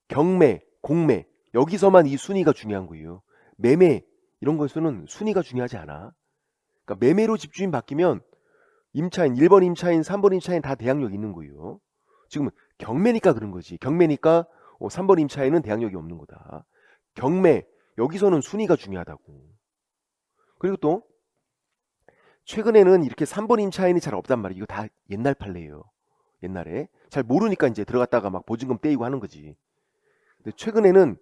경매, 공매 여기서만 이 순위가 중요한 거예요. 매매 이런 것에서는 순위가 중요하지 않아. 그러니까 매매로 집주인 바뀌면 임차인 1번 임차인 3번 임차인 다 대항력 있는 거예요. 지금은 경매니까 그런 거지. 경매니까 3번 임차인은 대항력이 없는 거다. 경매 여기서는 순위가 중요하다고. 그리고 또 최근에는 이렇게 3번 임차인이 잘 없단 말이에요. 이거 다 옛날 판례예요. 옛날에 잘 모르니까 이제 들어갔다가 막 보증금 떼이고 하는 거지. 근데 최근에는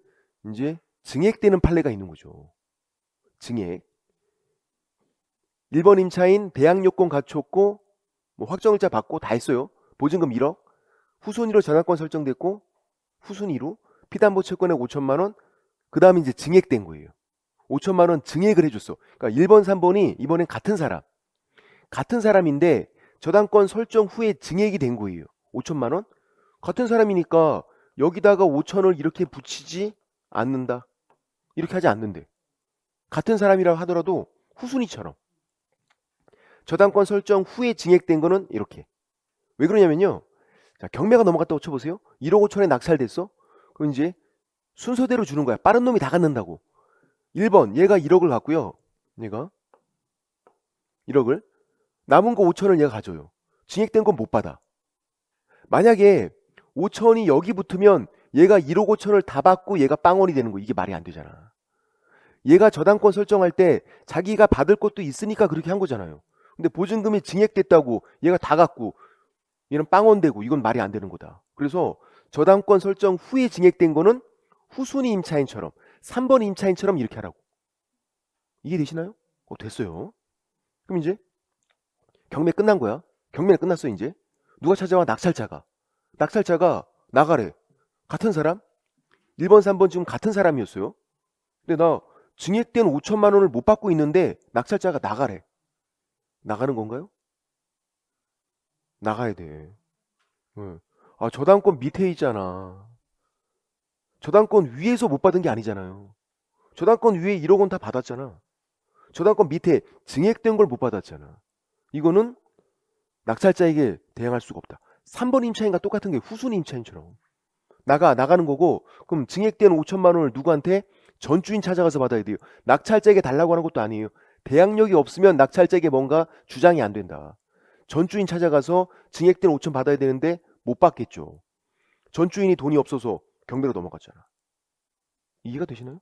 이제 증액되는 판례가 있는 거죠. 증액. 1번 임차인 대항력권 갖췄고 뭐 확정일자 받고 다 했어요. 보증금 1억. 후순위로 전환권 설정됐고 후순위로 피담보 채권액 5천만 원. 그 다음에 이제 증액된 거예요. 5천만 원 증액을 해줬어. 그러니까 1번, 3번이 이번엔 같은 사람. 같은 사람인데 저당권 설정 후에 증액이 된 거예요. 5천만 원. 같은 사람이니까 여기다가 5천을 이렇게 붙이지 않는다. 이렇게 하지 않는데. 같은 사람이라 하더라도 후순위처럼. 저당권 설정 후에 증액된 거는 이렇게. 왜 그러냐면요. 자, 경매가 넘어갔다고 쳐보세요. 1억 5천에 낙찰됐어. 그럼 이제 순서대로 주는 거야. 빠른 놈이 다 갖는다고. 1번 얘가 1억을 갖고요. 얘가 1억을 남은 거 5천을 얘가 가져요. 증액된 건 못 받아. 만약에 5천이 여기 붙으면 얘가 1억 5천을 다 받고 얘가 빵원이 되는 거. 이게 말이 안 되잖아. 얘가 저당권 설정할 때 자기가 받을 것도 있으니까 그렇게 한 거잖아요. 근데 보증금이 증액됐다고 얘가 다 갖고 얘는 빵원 되고 이건 말이 안 되는 거다. 그래서 저당권 설정 후에 증액된 거는 후순위 임차인처럼 3번 임차인처럼 이렇게 하라고. 이해되시나요? 됐어요. 그럼 이제 경매 끝난 거야. 경매는 끝났어 이제. 누가 찾아와? 낙찰자가. 낙찰자가 나가래. 같은 사람? 1번 3번 지금 같은 사람이었어요. 근데 나 증액된 5천만 원을 못 받고 있는데 낙찰자가 나가래. 나가는 건가요? 나가야 돼. 응. 아 저당권 밑에 있잖아. 저당권 위에서 못 받은 게 아니잖아요. 저당권 위에 1억 원 다 받았잖아. 저당권 밑에 증액된 걸 못 받았잖아. 이거는 낙찰자에게 대항할 수가 없다. 3번 임차인과 똑같은 게 후순위 임차인처럼. 나가는 거고 그럼 증액된 5천만 원을 누구한테? 전주인 찾아가서 받아야 돼요. 낙찰자에게 달라고 하는 것도 아니에요. 대항력이 없으면 낙찰자에게 뭔가 주장이 안 된다. 전주인 찾아가서 증액된 5천 받아야 되는데 못 받겠죠. 전 주인이 돈이 없어서 경매로 넘어갔잖아. 이해가 되시나요?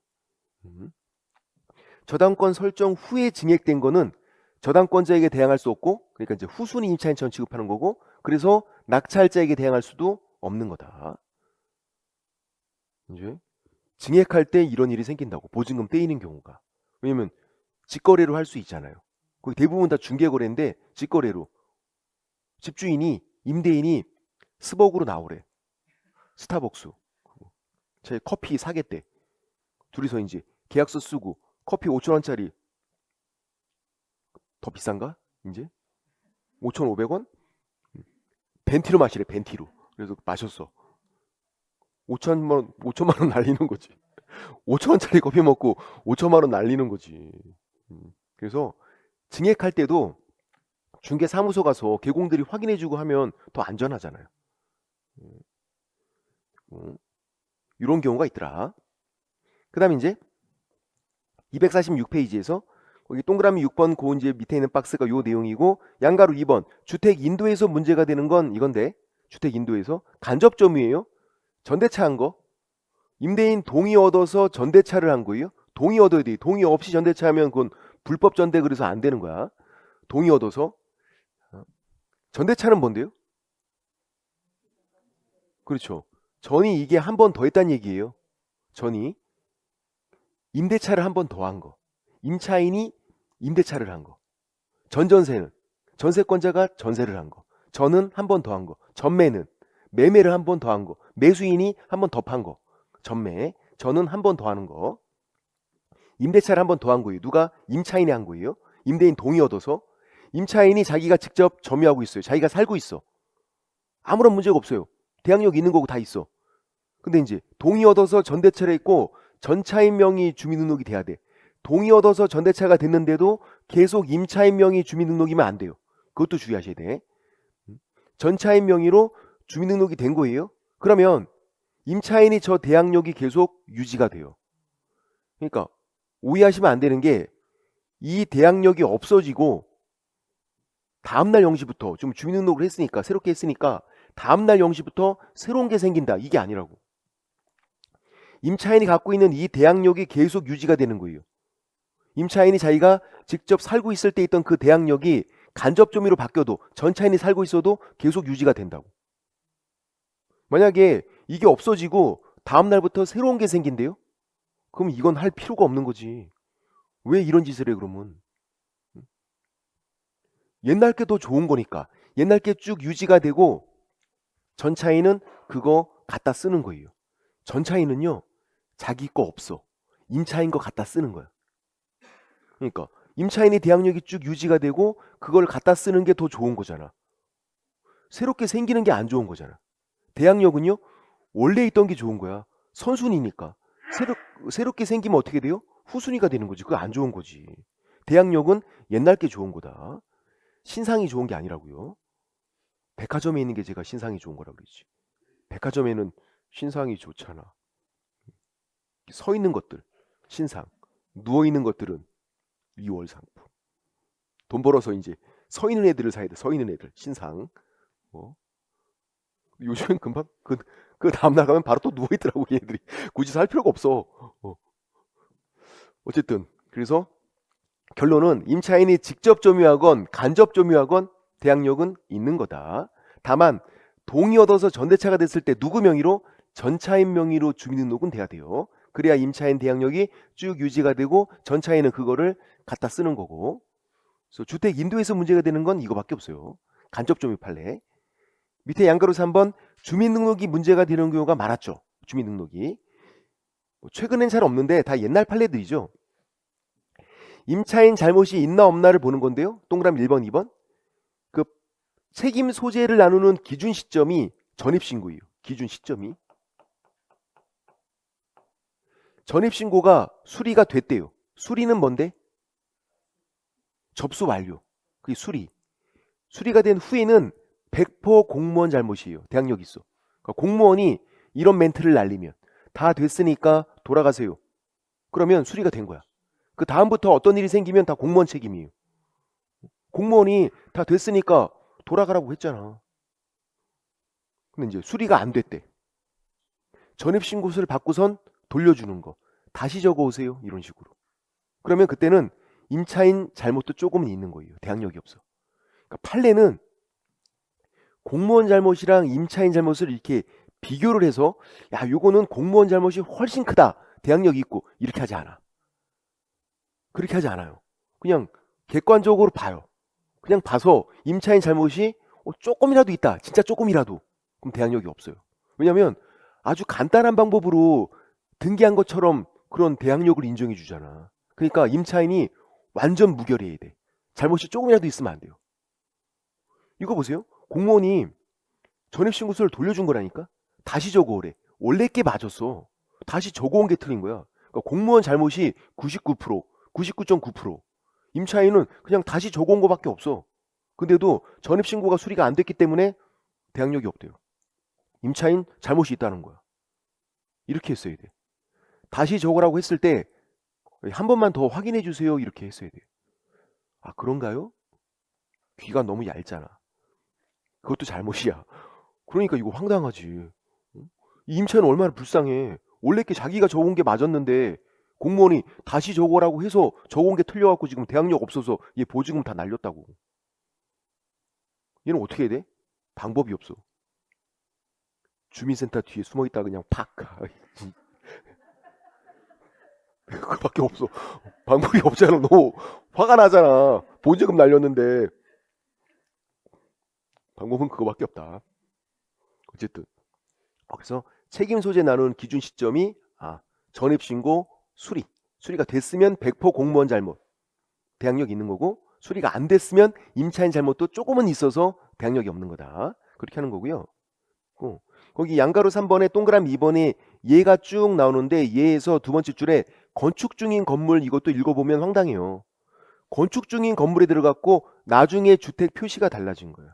저당권 설정 후에 증액된 거는 저당권자에게 대항할 수 없고, 그러니까 이제 후순위 임차인처럼 취급하는 거고, 그래서 낙찰자에게 대항할 수도 없는 거다. 이제 증액할 때 이런 일이 생긴다고. 보증금 떼이는 경우가. 왜냐면 직거래로 할 수 있잖아요. 거기 대부분 다 중개거래인데 직거래로 집주인이 임대인이 스벅으로 나오래. 스타벅스. 제 커피 사겠대. 둘이서 이제 계약서 쓰고 커피 5,000원짜리 더 비싼가? 이제 5,500원? 벤티로 마시래. 벤티로. 그래서 마셨어. 5천만 원 날리는 거지. 5,000원짜리 커피 먹고 5천만 원 날리는 거지. 그래서 증액할 때도 중개 사무소 가서 개공들이 확인해주고 하면 더 안전하잖아요. 이런 경우가 있더라. 그 다음에 이제 246페이지에서 거기 동그라미 6번 고은지의 밑에 있는 박스가 요 내용이고, 양가로 2번 주택 인도에서 문제가 되는 건 이건데, 주택 인도에서 간접점유예요. 전대차 한 거. 임대인 동의 얻어서 전대차를 한 거예요. 동의 얻어야 돼. 동의 없이 전대차 하면 그건 불법 전대, 그래서 안 되는 거야. 동의 얻어서. 전대차는 뭔데요? 그렇죠. 전이 이게 한 번 더 했다는 얘기예요. 전이 임대차를 한 번 더 한 거. 임차인이 임대차를 한 거. 전전세는 전세권자가 전세를 한 거. 전은 한 번 더 한 거. 전매는 매매를 한 번 더 한 거. 매수인이 한 번 더 판 거. 전매. 전은 한 번 더 하는 거. 임대차를 한 번 더 한 거예요. 누가? 임차인이 한 거예요. 임대인 동의 얻어서. 임차인이 자기가 직접 점유하고 있어요. 자기가 살고 있어. 아무런 문제가 없어요. 대항력 있는 거고 다 있어. 근데 이제 동의 얻어서 전대차를 했고 전차인 명의 주민등록이 돼야 돼. 동의 얻어서 전대차가 됐는데도 계속 임차인 명의 주민등록이면 안 돼요. 그것도 주의하셔야 돼. 전차인 명의로 주민등록이 된 거예요. 그러면 임차인이 저 대항력이 계속 유지가 돼요. 그러니까 오해하시면 안 되는 게, 이 대항력이 없어지고 다음날 0시부터 좀 주민등록을 했으니까, 새롭게 했으니까 다음날 0시부터 새로운 게 생긴다, 이게 아니라고. 임차인이 갖고 있는 이 대항력이 계속 유지가 되는 거예요. 임차인이 자기가 직접 살고 있을 때 있던 그 대항력이 간접점유로 바뀌어도, 전차인이 살고 있어도 계속 유지가 된다고. 만약에 이게 없어지고 다음날부터 새로운 게 생긴대요? 그럼 이건 할 필요가 없는 거지. 왜 이런 짓을 해 그러면? 옛날 게 더 좋은 거니까. 옛날 게 쭉 유지가 되고 전차인은 그거 갖다 쓰는 거예요. 전차인은요, 자기 거 없어. 임차인 거 갖다 쓰는 거야. 그러니까 임차인의 대항력이 쭉 유지가 되고 그걸 갖다 쓰는 게 더 좋은 거잖아. 새롭게 생기는 게 안 좋은 거잖아. 대항력은요, 원래 있던 게 좋은 거야. 선순위니까. 새롭게 생기면 어떻게 돼요? 후순위가 되는 거지. 그거 안 좋은 거지. 대항력은 옛날 게 좋은 거다. 신상이 좋은 게 아니라고요. 백화점에 있는 게 제가 신상이 좋은 거라고 그러지. 백화점에는 신상이 좋잖아. 서 있는 것들 신상, 누워 있는 것들은 리월 상품. 돈 벌어서 이제 서 있는 애들을 사야 돼. 서 있는 애들 신상. 요즘엔 금방 그 다음 나가면 바로 또 누워 있더라고. 얘들이 굳이 살 필요가 없어. 어쨌든 그래서 결론은 임차인이 직접 점유하건 간접 점유하건 대항력은 있는 거다. 다만 동의 얻어서 전대차가 됐을 때 누구 명의로? 전차인 명의로 주민등록은 돼야 돼요. 그래야 임차인 대항력이 쭉 유지가 되고 전차인은 그거를 갖다 쓰는 거고. 그래서 주택 인도에서 문제가 되는 건 이거밖에 없어요. 간접 점유 판례. 밑에 양가로 3번 주민등록이 문제가 되는 경우가 많았죠. 주민등록이. 최근엔 잘 없는데 다 옛날 판례들이죠. 임차인 잘못이 있나 없나를 보는 건데요. 동그라미 1번, 2번. 그 책임 소재를 나누는 기준 시점이 전입신고예요. 기준 시점이. 전입신고가 수리가 됐대요. 수리는 뭔데? 접수 완료. 그게 수리. 수리가 된 후에는 100% 공무원 잘못이에요. 대항력 있어. 그러니까 공무원이 이런 멘트를 날리면 다 됐으니까 돌아가세요. 그러면 수리가 된 거야. 그 다음부터 어떤 일이 생기면 다 공무원 책임이에요. 공무원이 다 됐으니까 돌아가라고 했잖아. 근데 이제 수리가 안 됐대. 전입신고서를 받고선 돌려주는 거. 다시 적어오세요. 이런 식으로. 그러면 그때는 임차인 잘못도 조금은 있는 거예요. 대항력이 없어. 그러니까 판례는 공무원 잘못이랑 임차인 잘못을 이렇게 비교를 해서 야, 요거는 공무원 잘못이 훨씬 크다. 대항력이 있고 이렇게 하지 않아. 그렇게 하지 않아요. 그냥 객관적으로 봐요. 그냥 봐서 임차인 잘못이 조금이라도 있다. 진짜 조금이라도. 그럼 대항력이 없어요. 왜냐면 아주 간단한 방법으로 등기한 것처럼 그런 대항력을 인정해 주잖아. 그러니까 임차인이 완전 무결해야 돼. 잘못이 조금이라도 있으면 안 돼요. 이거 보세요. 공무원이 전입신고서를 돌려준 거라니까? 다시 적어오래. 원래 게 맞았어. 다시 적어온 게 틀린 거야. 그러니까 공무원 잘못이 99%, 99.9%. 임차인은 그냥 다시 적어온 거밖에 없어. 근데도 전입신고가 수리가 안 됐기 때문에 대항력이 없대요. 임차인 잘못이 있다는 거야. 이렇게 했어야 돼. 다시 적으라고 했을 때 한 번만 더 확인해 주세요. 이렇게 했어야 돼. 아, 그런가요? 귀가 너무 얇잖아. 그것도 잘못이야. 그러니까 이거 황당하지. 이 임차인은 얼마나 불쌍해. 원래 게 자기가 적은 게 맞았는데 공무원이 다시 적어라고 해서 적은 게 틀려갖고 지금 대항력 없어서 얘 보증금 다 날렸다고. 얘는 어떻게 해야 돼? 방법이 없어. 주민센터 뒤에 숨어있다 그냥 팍 가. 그밖에 없어. 방법이 없잖아. 너 화가 나잖아. 보증금 날렸는데. 방법은 그거밖에 없다. 어쨌든 그래서 책임 소재 나누는 기준 시점이 전입신고 수리가 됐으면 100% 공무원 잘못 대항력 있는 거고, 수리가 안 됐으면 임차인 잘못도 조금은 있어서 대항력이 없는 거다. 그렇게 하는 거고요. 거기 양가로 3번에 동그라미 2번에 예가 쭉 나오는데 예에서 두 번째 줄에 건축 중인 건물, 이것도 읽어보면 황당해요. 건축 중인 건물에 들어갔고 나중에 주택 표시가 달라진 거예요.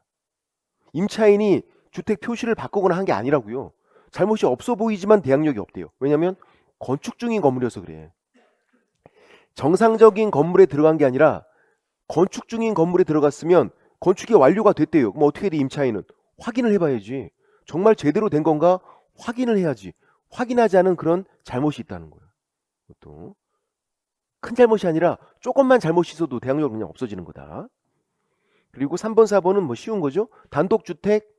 임차인이 주택 표시를 바꾸거나 한 게 아니라고요. 잘못이 없어 보이지만 대항력이 없대요. 왜냐하면 건축 중인 건물이어서 그래. 정상적인 건물에 들어간 게 아니라 건축 중인 건물에 들어갔으면 건축이 완료가 됐대요. 그럼 어떻게 돼? 임차인은 확인을 해봐야지. 정말 제대로 된 건가 확인을 해야지. 확인하지 않은 그런 잘못이 있다는 거예요. 또 큰 잘못이 아니라 조금만 잘못이 있어도 대항력은 그냥 없어지는 거다. 그리고 3번 4번은 뭐 쉬운 거죠. 단독주택,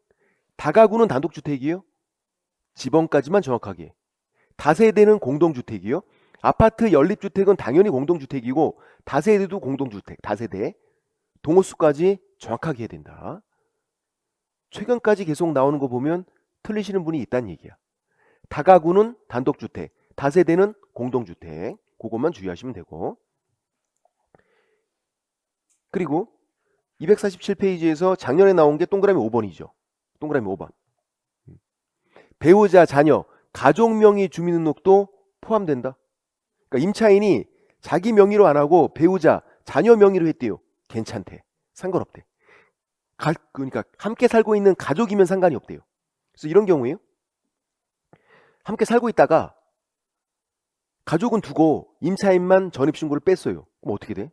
다가구는 단독주택이요. 지번까지만 정확하게. 다세대는 공동주택이요. 아파트 연립주택은 당연히 공동주택이고 다세대도 공동주택, 다세대. 동호수까지 정확하게 해야 된다. 최근까지 계속 나오는 거 보면 틀리시는 분이 있다는 얘기야. 다가구는 단독주택, 다세대는 공동주택. 그것만 주의하시면 되고. 그리고 247페이지에서 작년에 나온 게 동그라미 5번이죠. 동그라미 5번. 배우자, 자녀, 가족 명의 주민등록도 포함된다. 그러니까 임차인이 자기 명의로 안 하고 배우자, 자녀 명의로 했대요. 괜찮대. 상관없대. 그러니까 함께 살고 있는 가족이면 상관이 없대요. 그래서 이런 경우에요. 함께 살고 있다가 가족은 두고 임차인만 전입신고를 뺐어요. 그럼 어떻게 돼?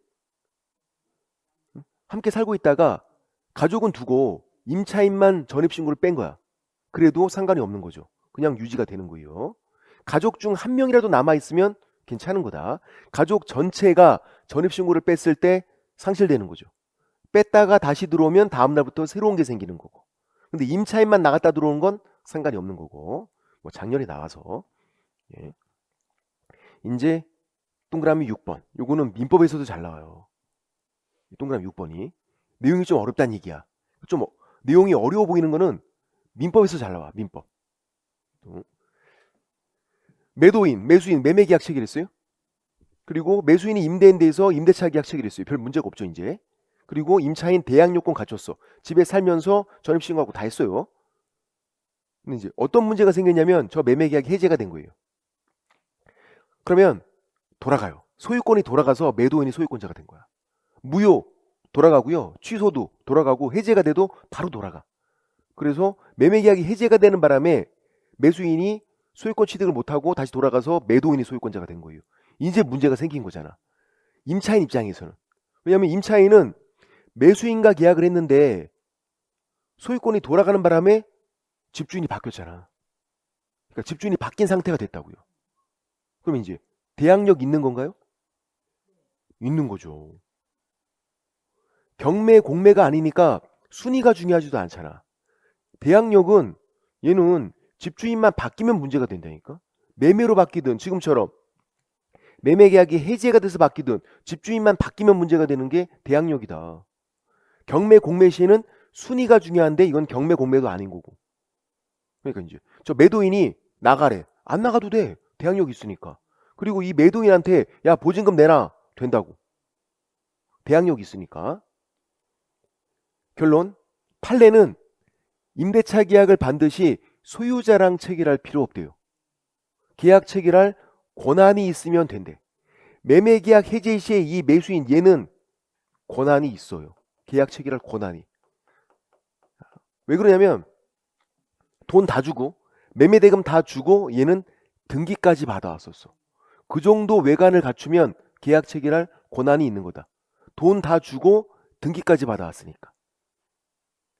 함께 살고 있다가 가족은 두고 임차인만 전입신고를 뺀 거야. 그래도 상관이 없는 거죠. 그냥 유지가 되는 거예요. 가족 중 한 명이라도 남아있으면 괜찮은 거다. 가족 전체가 전입신고를 뺐을 때 상실되는 거죠. 뺐다가 다시 들어오면 다음날부터 새로운 게 생기는 거고. 근데 임차인만 나갔다 들어오는 건 상관이 없는 거고. 뭐 작년에 나와서. 예. 이제 동그라미 6번. 요거는 민법에서도 잘 나와요. 동그라미 6번이. 내용이 좀 어렵다는 얘기야. 좀 내용이 어려워 보이는 거는 민법에서 잘 나와. 민법. 매도인, 매수인 매매계약 체결했어요. 그리고 매수인이 임대인 대해서 임대차 계약 체결했어요. 별 문제가 없죠 이제. 그리고 임차인 대항요건 갖췄어. 집에 살면서 전입신고하고 다 했어요. 근데 이제 어떤 문제가 생겼냐면 저 매매계약이 해제가 된 거예요. 그러면 돌아가요. 소유권이 돌아가서 매도인이 소유권자가 된 거야. 무효 돌아가고요. 취소도 돌아가고 해제가 돼도 바로 돌아가. 그래서 매매계약이 해제가 되는 바람에 매수인이 소유권 취득을 못하고 다시 돌아가서 매도인이 소유권자가 된 거예요. 이제 문제가 생긴 거잖아. 임차인 입장에서는. 왜냐하면 임차인은 매수인과 계약을 했는데 소유권이 돌아가는 바람에 집주인이 바뀌었잖아. 그러니까 집주인이 바뀐 상태가 됐다고요. 그럼 이제 대항력 있는 건가요? 있는 거죠. 경매, 공매가 아니니까 순위가 중요하지도 않잖아. 대항력은 얘는 집주인만 바뀌면 문제가 된다니까. 매매로 바뀌든 지금처럼 매매 계약이 해지가 돼서 바뀌든 집주인만 바뀌면 문제가 되는 게 대항력이다. 경매, 공매 시에는 순위가 중요한데 이건 경매, 공매도 아닌 거고. 그러니까 이제 저 매도인이 나가래. 안 나가도 돼. 대항력이 있으니까. 그리고 이 매도인한테 야 보증금 내놔. 된다고. 대항력이 있으니까. 결론. 판례는 임대차 계약을 반드시 소유자랑 체결할 필요 없대요. 계약 체결할 권한이 있으면 된대. 매매 계약 해제 시에 이 매수인 얘는 권한이 있어요. 계약 체결할 권한이. 왜 그러냐면 돈 다 주고 매매 대금 다 주고 얘는 등기까지 받아왔었어. 그 정도 외관을 갖추면 계약 체결할 권한이 있는 거다. 돈 다 주고 등기까지 받아왔으니까.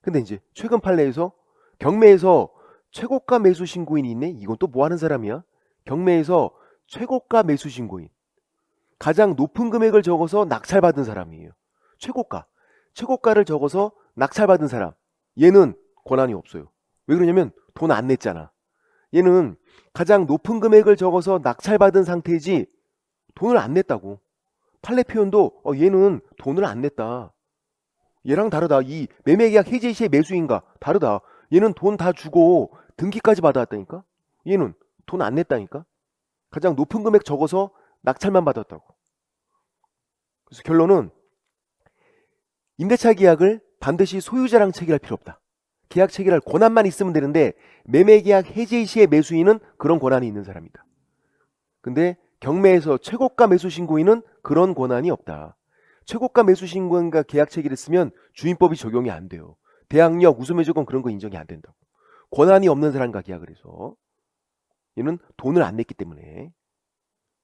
근데 이제 최근 판례에서 경매에서 최고가 매수 신고인이 있네? 이건 또 뭐 하는 사람이야? 경매에서 최고가 매수 신고인. 가장 높은 금액을 적어서 낙찰받은 사람이에요. 최고가. 최고가를 적어서 낙찰받은 사람. 얘는 권한이 없어요. 왜 그러냐면 돈 안 냈잖아. 얘는 가장 높은 금액을 적어서 낙찰받은 상태지 돈을 안 냈다고. 판례 표현도 얘는 돈을 안 냈다. 얘랑 다르다. 이 매매계약 해제 시의 매수인과 다르다. 얘는 돈 다 주고 등기까지 받아왔다니까. 얘는 돈 안 냈다니까. 가장 높은 금액 적어서 낙찰만 받았다고. 그래서 결론은 임대차 계약을 반드시 소유자랑 체결할 필요 없다. 계약 체결할 권한만 있으면 되는데 매매계약 해제 시의 매수인은 그런 권한이 있는 사람이다. 근데 경매에서 최고가 매수 신고인은 그런 권한이 없다. 최고가 매수 신고인과 계약 체결했으면 주인법이 적용이 안 돼요. 대항력, 우수매 조건 그런 거 인정이 안 된다고. 권한이 없는 사람과 계약을 해서 얘는 돈을 안 냈기 때문에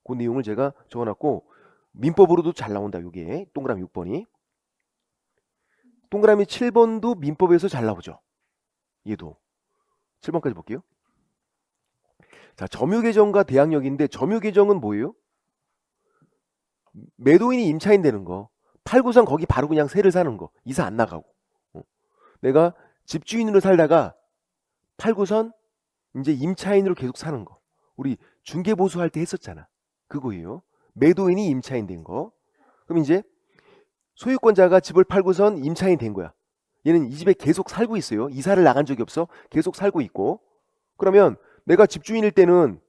그 내용을 제가 적어놨고 민법으로도 잘 나온다. 이게 동그라미 6번이. 동그라미 7번도 민법에서 잘 나오죠. 얘도. 7번까지 볼게요. 자, 점유계정과 대항력인데 점유계정은 뭐예요? 매도인이 임차인 되는 거. 팔고선 거기 바로 그냥 세를 사는 거. 이사 안 나가고. 내가 집주인으로 살다가 팔고선 이제 임차인으로 계속 사는 거. 우리 중개보수 할 때 했었잖아. 그거예요. 매도인이 임차인 된 거. 그럼 이제 소유권자가 집을 팔고선 임차인 된 거야. 얘는 이 집에 계속 살고 있어요. 이사를 나간 적이 없어. 계속 살고 있고. 그러면 내가 집주인일 때는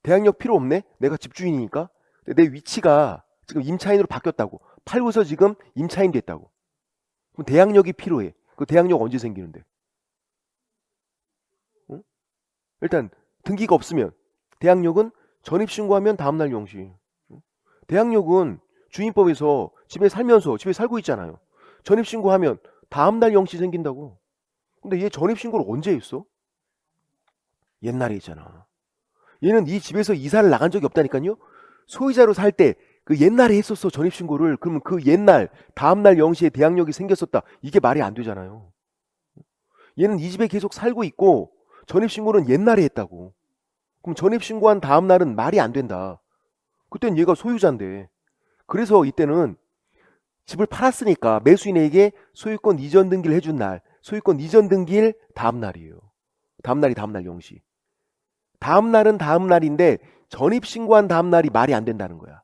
대항력 필요 없네. 내가 집주인이니까. 내 위치가 지금 임차인으로 바뀌었다고. 팔고서 지금 임차인 됐다고. 그럼 대항력이 필요해. 그 대항력 언제 생기는데? 응? 일단 등기가 없으면 대항력은 전입신고하면 다음날 용시. 대항력은 주인법에서 집에 살면서 집에 살고 있잖아요. 전입신고하면 다음날 영시 생긴다고. 근데 얘 전입신고를 언제 했어? 옛날에 했잖아. 얘는 이 집에서 이사를 나간 적이 없다니까요. 소유자로 살 때 그 옛날에 했었어 전입신고를. 그러면 그 옛날 다음날 영시에 대항력이 생겼었다. 이게 말이 안 되잖아요. 얘는 이 집에 계속 살고 있고 전입신고는 옛날에 했다고. 그럼 전입신고한 다음날은 말이 안 된다. 그땐 얘가 소유자인데. 그래서 이때는 집을 팔았으니까 매수인에게 소유권 이전 등기를 해준 날, 소유권 이전 등기일 다음날이에요. 다음날이 다음날 영시. 다음날은 다음날인데 전입신고한 다음날이 말이 안 된다는 거야.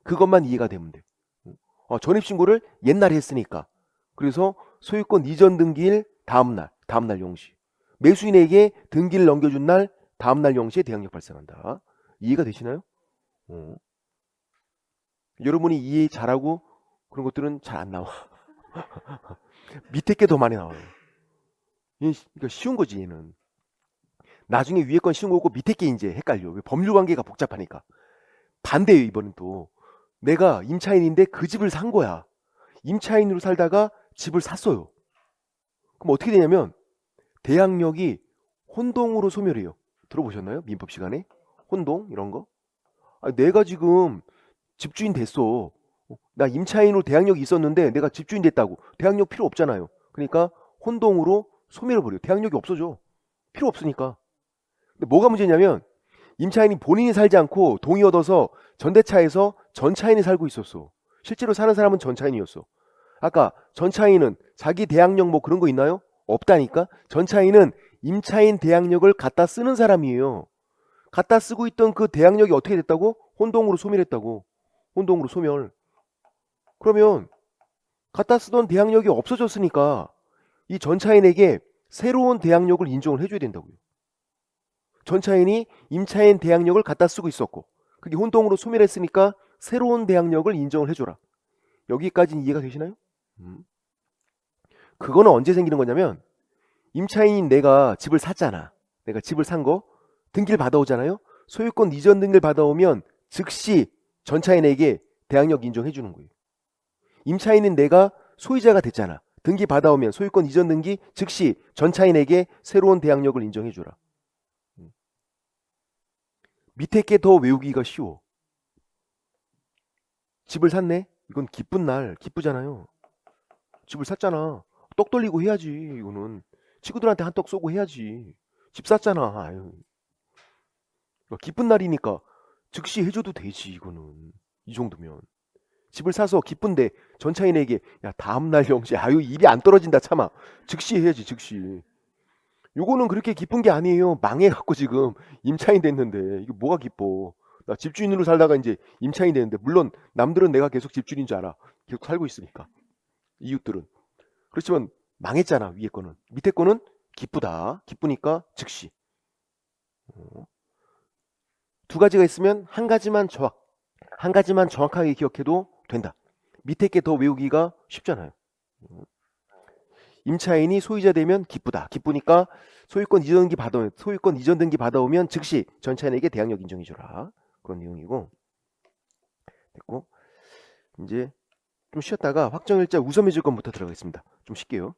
그것만 이해가 되면 돼. 전입신고를 옛날에 했으니까. 그래서 소유권 이전 등기일 다음날, 다음날 영시. 매수인에게 등기를 넘겨준 날, 다음날 영시에 대항력 발생한다. 이해가 되시나요? 여러분이 이해 잘하고 그런 것들은 잘 안 나와. 밑에 게 더 많이 나와요. 그러니까 쉬운 거지 얘는. 나중에 위에 건 쉬운 거고 밑에 게 이제 헷갈려. 왜 법률 관계가 복잡하니까. 반대예요 이번엔 또. 내가 임차인인데 그 집을 산 거야. 임차인으로 살다가 집을 샀어요. 그럼 어떻게 되냐면 대항력이 혼동으로 소멸해요. 들어보셨나요? 민법 시간에? 혼동 이런 거? 내가 지금 집주인 됐어. 나 임차인으로 대항력이 있었는데 내가 집주인 됐다고. 대항력 필요 없잖아요. 그러니까 혼동으로 소멸해버려요. 대항력이 없어져. 필요 없으니까. 근데 뭐가 문제냐면 임차인이 본인이 살지 않고 동의 얻어서 전대차에서 전차인이 살고 있었어. 실제로 사는 사람은 전차인이었어. 아까 전차인은 자기 대항력 뭐 그런 거 있나요? 없다니까. 전차인은 임차인 대항력을 갖다 쓰는 사람이에요. 갖다 쓰고 있던 그 대항력이 어떻게 됐다고? 혼동으로 소멸했다고. 혼동으로 소멸. 그러면 갖다 쓰던 대항력이 없어졌으니까 이 전차인에게 새로운 대항력을 인정을 해줘야 된다고요. 전차인이 임차인 대항력을 갖다 쓰고 있었고 그게 혼동으로 소멸했으니까 새로운 대항력을 인정을 해줘라. 여기까지는 이해가 되시나요? 그거는 언제 생기는 거냐면 임차인인 내가 집을 샀잖아. 내가 집을 산 거 등기를 받아오잖아요. 소유권 이전 등기를 받아오면 즉시 전차인에게 대항력 인정해 주는 거예요. 임차인인 내가 소유자가 됐잖아. 등기 받아오면 소유권 이전 등기 즉시 전차인에게 새로운 대항력을 인정해 주라. 밑에 게 더 외우기가 쉬워. 집을 샀네? 이건 기쁜 날, 기쁘잖아요. 집을 샀잖아. 떡 돌리고 해야지, 이거는. 친구들한테 한떡 쏘고 해야지. 집 샀잖아. 아유. 기쁜 날이니까 즉시 해줘도 되지, 이거는. 이 정도면. 집을 사서 기쁜데 전차인에게 야 다음날 0시 아유 입이 안 떨어진다 참아. 즉시 해야지 즉시. 요거는 그렇게 기쁜 게 아니에요. 망해갖고 지금 임차인 됐는데 이게 뭐가 기뻐. 나 집주인으로 살다가 이제 임차인 됐는데 물론 남들은 내가 계속 집주인인 줄 알아. 계속 살고 있으니까. 이웃들은. 그렇지만 망했잖아 위에 거는. 밑에 거는 기쁘다. 기쁘니까 즉시. 두 가지가 있으면 한 가지만 정확하게 기억해도 된다. 밑에 게 더 외우기가 쉽잖아요. 임차인이 소유자 되면 기쁘다. 기쁘니까 소유권 이전 등기 받아오면 즉시 전차인에게 대항력 인정해줘라. 그런 내용이고. 됐고 이제 좀 쉬었다가 확정일자 우선 매주권부터 들어가겠습니다. 좀 쉴게요.